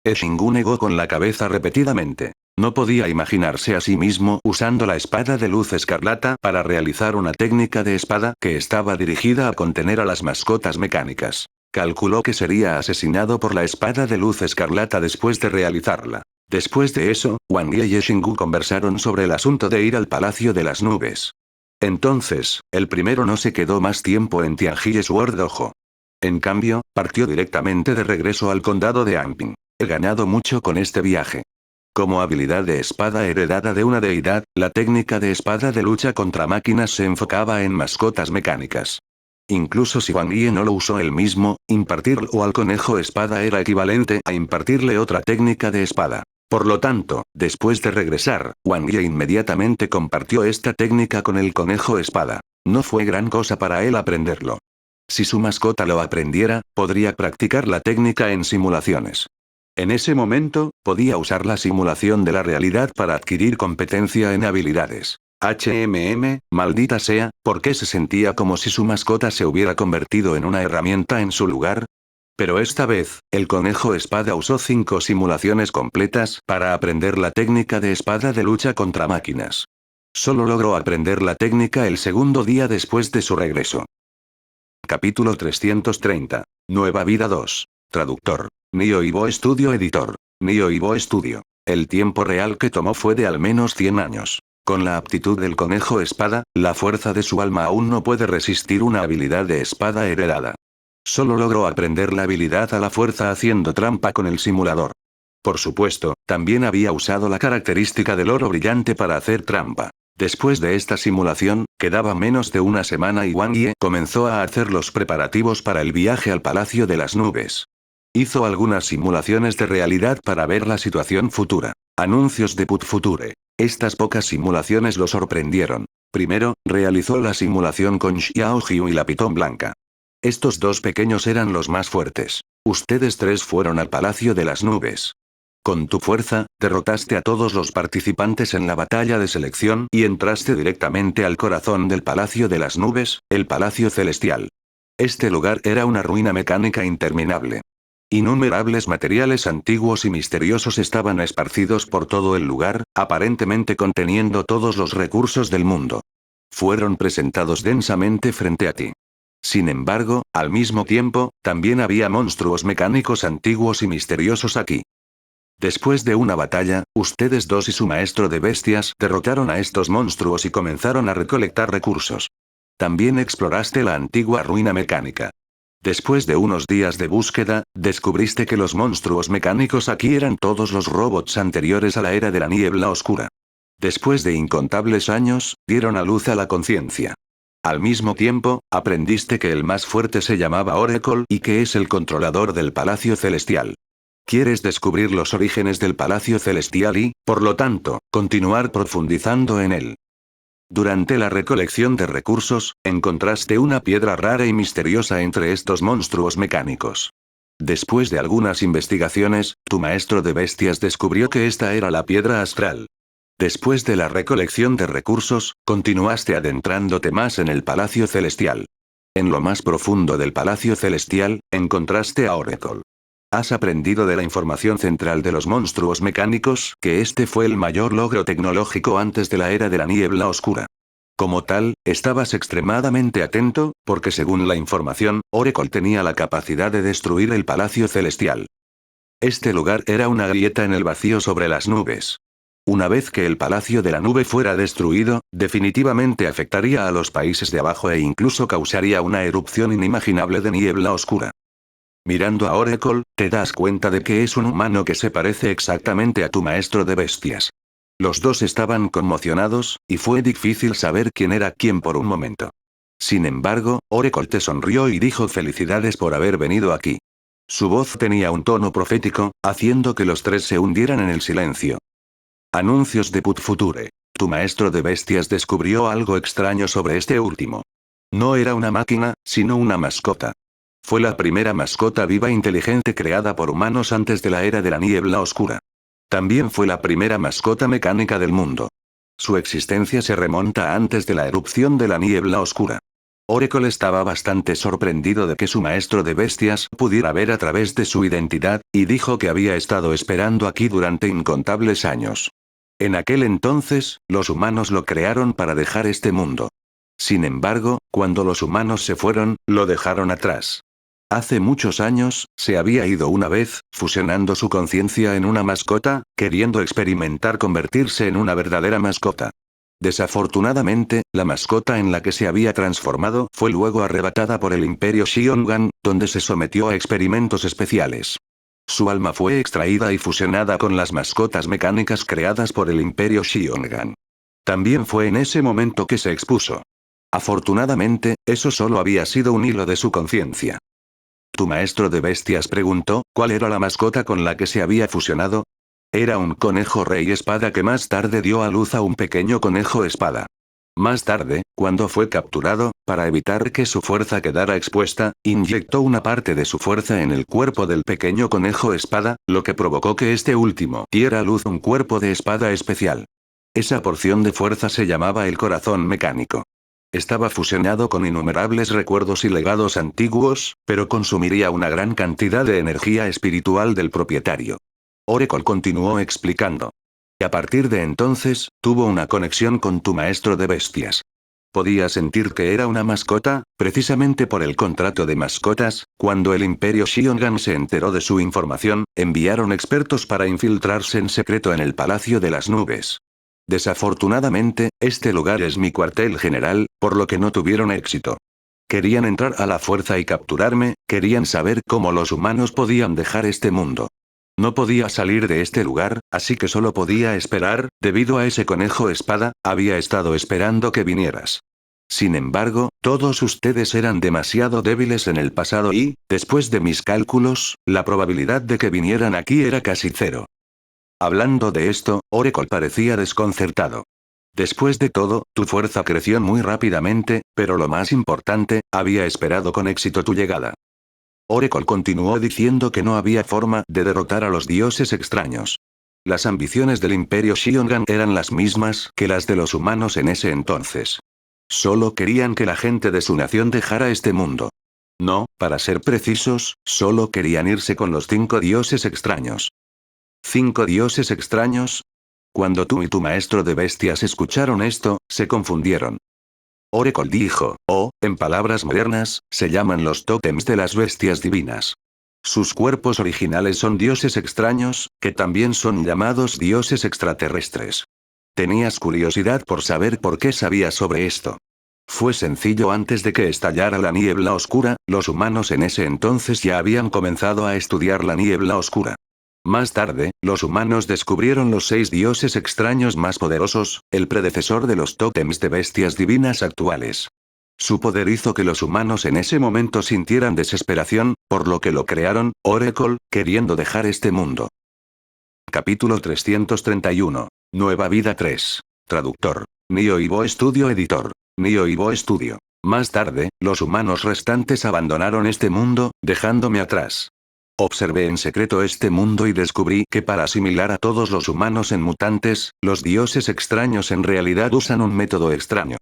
Xinggu negó con la cabeza repetidamente. No podía imaginarse a sí mismo usando la espada de luz escarlata para realizar una técnica de espada que estaba dirigida a contener a las mascotas mecánicas. Calculó que sería asesinado por la espada de luz escarlata después de realizarla. Después de eso, Wang Yi y Xinggu conversaron sobre el asunto de ir al Palacio de las Nubes. Entonces, el primero no se quedó más tiempo en Tianjie Sword Dojo. En cambio, partió directamente de regreso al condado de Anping. He ganado mucho con este viaje. Como habilidad de espada heredada de una deidad, la técnica de espada de lucha contra máquinas se enfocaba en mascotas mecánicas. Incluso si Wang Yi no lo usó él mismo, impartirlo al conejo espada era equivalente a impartirle otra técnica de espada. Por lo tanto, después de regresar, Wang Yi inmediatamente compartió esta técnica con el conejo espada. No fue gran cosa para él aprenderlo. Si su mascota lo aprendiera, podría practicar la técnica en simulaciones. En ese momento, podía usar la simulación de la realidad para adquirir competencia en habilidades. Maldita sea, ¿por qué se sentía como si su mascota se hubiera convertido en una herramienta en su lugar? Pero esta vez, el conejo espada usó 5 simulaciones completas para aprender la técnica de espada de lucha contra máquinas. Solo logró aprender la técnica el segundo día después de su regreso. Capítulo 330. Nueva vida 2. Traductor. Nioibo Studio Editor. Nioibo Studio. El tiempo real que tomó fue de al menos 100 años. Con la aptitud del conejo espada, la fuerza de su alma aún no puede resistir una habilidad de espada heredada. Solo logró aprender la habilidad a la fuerza haciendo trampa con el simulador. Por supuesto, también había usado la característica del oro brillante para hacer trampa. Después de esta simulación, quedaba menos de una semana y Wang Yi comenzó a hacer los preparativos para el viaje al Palacio de las Nubes. Hizo algunas simulaciones de realidad para ver la situación futura. Anuncios de Put Future. Estas pocas simulaciones lo sorprendieron. Primero, realizó la simulación con Xiao Jiu y la pitón blanca. Estos dos pequeños eran los más fuertes. Ustedes 3 fueron al Palacio de las Nubes. Con tu fuerza, derrotaste a todos los participantes en la batalla de selección y entraste directamente al corazón del Palacio de las Nubes, el Palacio Celestial. Este lugar era una ruina mecánica interminable. Innumerables materiales antiguos y misteriosos estaban esparcidos por todo el lugar, aparentemente conteniendo todos los recursos del mundo. Fueron presentados densamente frente a ti. Sin embargo, al mismo tiempo, también había monstruos mecánicos antiguos y misteriosos aquí. Después de una batalla, ustedes dos y su maestro de bestias derrotaron a estos monstruos y comenzaron a recolectar recursos. También exploraste la antigua ruina mecánica. Después de unos días de búsqueda, descubriste que los monstruos mecánicos aquí eran todos los robots anteriores a la era de la niebla oscura. Después de incontables años, dieron a luz a la conciencia. Al mismo tiempo, aprendiste que el más fuerte se llamaba Oracle y que es el controlador del Palacio Celestial. Quieres descubrir los orígenes del Palacio Celestial y, por lo tanto, continuar profundizando en él. Durante la recolección de recursos, encontraste una piedra rara y misteriosa entre estos monstruos mecánicos. Después de algunas investigaciones, tu maestro de bestias descubrió que esta era la piedra astral. Después de la recolección de recursos, continuaste adentrándote más en el Palacio Celestial. En lo más profundo del Palacio Celestial, encontraste a Oracle. Has aprendido de la información central de los monstruos mecánicos que este fue el mayor logro tecnológico antes de la era de la niebla oscura. Como tal, estabas extremadamente atento, porque según la información, Oracle tenía la capacidad de destruir el Palacio Celestial. Este lugar era una grieta en el vacío sobre las nubes. Una vez que el Palacio de la Nube fuera destruido, definitivamente afectaría a los países de abajo e incluso causaría una erupción inimaginable de niebla oscura. Mirando a Oracle, te das cuenta de que es un humano que se parece exactamente a tu maestro de bestias. Los dos estaban conmocionados, y fue difícil saber quién era quién por un momento. Sin embargo, Oracle te sonrió y dijo felicidades por haber venido aquí. Su voz tenía un tono profético, haciendo que los tres se hundieran en el silencio. Anuncios de Put Future. Tu maestro de bestias descubrió algo extraño sobre este último. No era una máquina, sino una mascota. Fue la primera mascota viva inteligente creada por humanos antes de la era de la niebla oscura. También fue la primera mascota mecánica del mundo. Su existencia se remonta a antes de la erupción de la niebla oscura. Oracle estaba bastante sorprendido de que su maestro de bestias pudiera ver a través de su identidad, y dijo que había estado esperando aquí durante incontables años. En aquel entonces, los humanos lo crearon para dejar este mundo. Sin embargo, cuando los humanos se fueron, lo dejaron atrás. Hace muchos años, se había ido una vez, fusionando su conciencia en una mascota, queriendo experimentar convertirse en una verdadera mascota. Desafortunadamente, la mascota en la que se había transformado fue luego arrebatada por el Imperio Xiongan, donde se sometió a experimentos especiales. Su alma fue extraída y fusionada con las mascotas mecánicas creadas por el Imperio Xiongan. También fue en ese momento que se expuso. Afortunadamente, eso solo había sido un hilo de su conciencia. Tu maestro de bestias preguntó, ¿cuál era la mascota con la que se había fusionado? Era un conejo rey espada que más tarde dio a luz a un pequeño conejo espada. Más tarde, cuando fue capturado, para evitar que su fuerza quedara expuesta, inyectó una parte de su fuerza en el cuerpo del pequeño conejo espada, lo que provocó que este último diera a luz un cuerpo de espada especial. Esa porción de fuerza se llamaba el corazón mecánico. Estaba fusionado con innumerables recuerdos y legados antiguos, pero consumiría una gran cantidad de energía espiritual del propietario. Oracle continuó explicando. Y a partir de entonces, tuvo una conexión con tu maestro de bestias. Podía sentir que era una mascota, precisamente por el contrato de mascotas. Cuando el Imperio Xiongan se enteró de su información, enviaron expertos para infiltrarse en secreto en el Palacio de las Nubes. Desafortunadamente, este lugar es mi cuartel general, por lo que no tuvieron éxito. Querían entrar a la fuerza y capturarme, querían saber cómo los humanos podían dejar este mundo. No podía salir de este lugar, así que solo podía esperar, debido a ese conejo espada, había estado esperando que vinieras. Sin embargo, todos ustedes eran demasiado débiles en el pasado y, después de mis cálculos, la probabilidad de que vinieran aquí era casi cero. Hablando de esto, Oracle parecía desconcertado. Después de todo, tu fuerza creció muy rápidamente, pero lo más importante, había esperado con éxito tu llegada. Oracle continuó diciendo que no había forma de derrotar a los dioses extraños. Las ambiciones del Imperio Xiongan eran las mismas que las de los humanos en ese entonces. Solo querían que la gente de su nación dejara este mundo. No, para ser precisos, solo querían irse con los 5 dioses extraños. ¿5 dioses extraños? Cuando tú y tu maestro de bestias escucharon esto, se confundieron. Oracle dijo, en palabras modernas, se llaman los tótems de las bestias divinas. Sus cuerpos originales son dioses extraños, que también son llamados dioses extraterrestres. ¿Tenías curiosidad por saber por qué sabía sobre esto? Fue sencillo. Antes de que estallara la niebla oscura, los humanos en ese entonces ya habían comenzado a estudiar la niebla oscura. Más tarde, los humanos descubrieron los 6 dioses extraños más poderosos, el predecesor de los tótems de bestias divinas actuales. Su poder hizo que los humanos en ese momento sintieran desesperación, por lo que lo crearon, Oracle, queriendo dejar este mundo. Capítulo 331. Nueva vida 3. Traductor. Nioibo Studio Editor. Nioibo Studio. Más tarde, los humanos restantes abandonaron este mundo, dejándome atrás. Observé en secreto este mundo y descubrí que para asimilar a todos los humanos en mutantes, los dioses extraños en realidad usan un método extraño.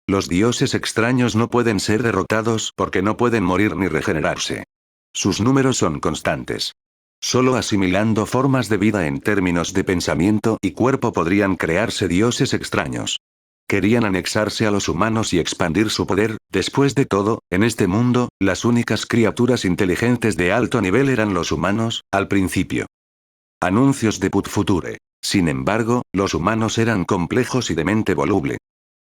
Los dioses extraños no pueden ser derrotados porque no pueden morir ni regenerarse. Sus números son constantes. Solo asimilando formas de vida en términos de pensamiento y cuerpo podrían crearse dioses extraños. Querían anexarse a los humanos y expandir su poder. Después de todo, en este mundo, las únicas criaturas inteligentes de alto nivel eran los humanos, al principio. Anuncios de Put Future. Sin embargo, los humanos eran complejos y de mente voluble.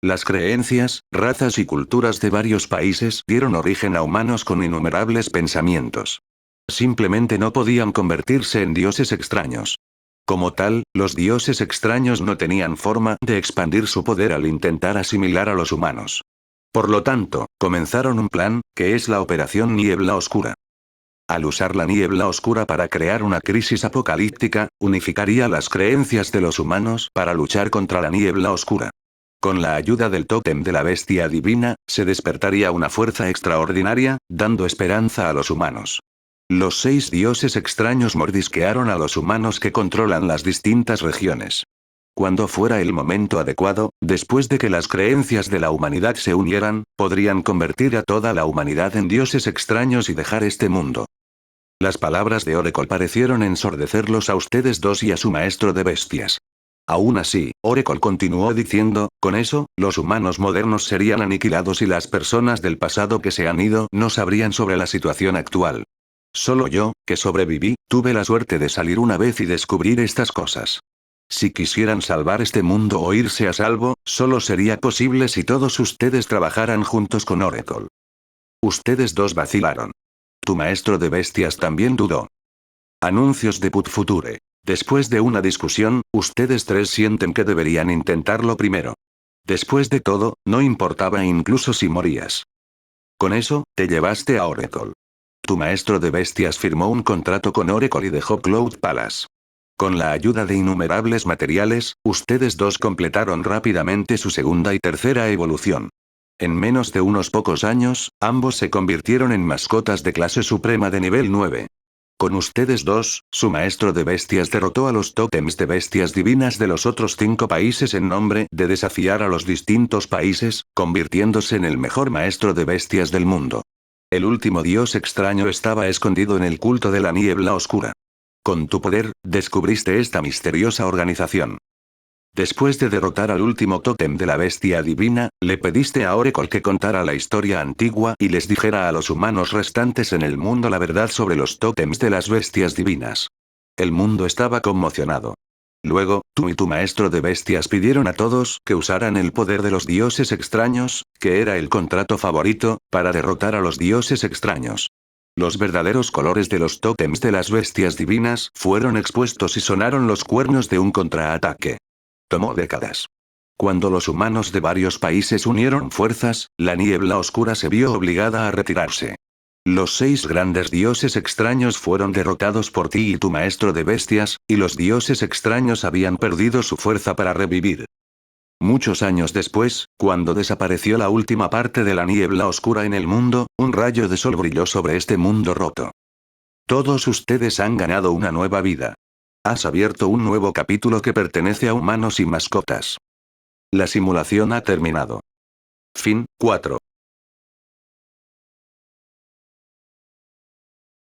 Las creencias, razas y culturas de varios países dieron origen a humanos con innumerables pensamientos. Simplemente no podían convertirse en dioses extraños. Como tal, los dioses extraños no tenían forma de expandir su poder al intentar asimilar a los humanos. Por lo tanto, comenzaron un plan, que es la Operación Niebla Oscura. Al usar la niebla oscura para crear una crisis apocalíptica, unificaría las creencias de los humanos para luchar contra la niebla oscura. Con la ayuda del tótem de la bestia divina, se despertaría una fuerza extraordinaria, dando esperanza a los humanos. Los 6 dioses extraños mordisquearon a los humanos que controlan las distintas regiones. Cuando fuera el momento adecuado, después de que las creencias de la humanidad se unieran, podrían convertir a toda la humanidad en dioses extraños y dejar este mundo. Las palabras de Oracle parecieron ensordecerlos a ustedes dos y a su maestro de bestias. Aún así, Oracle continuó diciendo, con eso, los humanos modernos serían aniquilados y las personas del pasado que se han ido no sabrían sobre la situación actual. Solo yo, que sobreviví, tuve la suerte de salir una vez y descubrir estas cosas. Si quisieran salvar este mundo o irse a salvo, solo sería posible si todos ustedes trabajaran juntos con Oracle. Ustedes dos vacilaron. Tu maestro de bestias también dudó. Anuncios de Put Future. Después de una discusión, ustedes 3 sienten que deberían intentarlo primero. Después de todo, no importaba incluso si morías. Con eso, te llevaste a Oracle. Tu maestro de bestias firmó un contrato con Oracle y dejó Cloud Palace. Con la ayuda de innumerables materiales, ustedes dos completaron rápidamente su segunda y tercera evolución. En menos de unos pocos años, ambos se convirtieron en mascotas de clase suprema de nivel 9. Con ustedes dos, su maestro de bestias derrotó a los tótems de bestias divinas de los otros 5 países en nombre de desafiar a los distintos países, convirtiéndose en el mejor maestro de bestias del mundo. El último dios extraño estaba escondido en el culto de la niebla oscura. Con tu poder, descubriste esta misteriosa organización. Después de derrotar al último tótem de la bestia divina, le pediste a Oracle que contara la historia antigua y les dijera a los humanos restantes en el mundo la verdad sobre los tótems de las bestias divinas. El mundo estaba conmocionado. Luego, tú y tu maestro de bestias pidieron a todos que usaran el poder de los dioses extraños, que era el contrato favorito, para derrotar a los dioses extraños. Los verdaderos colores de los tótems de las bestias divinas fueron expuestos y sonaron los cuernos de un contraataque. Tomó décadas. Cuando los humanos de varios países unieron fuerzas, la niebla oscura se vio obligada a retirarse. Los 6 grandes dioses extraños fueron derrotados por ti y tu maestro de bestias, y los dioses extraños habían perdido su fuerza para revivir. Muchos años después, cuando desapareció la última parte de la niebla oscura en el mundo, un rayo de sol brilló sobre este mundo roto. Todos ustedes han ganado una nueva vida. Has abierto un nuevo capítulo que pertenece a humanos y mascotas. La simulación ha terminado. Fin, 4.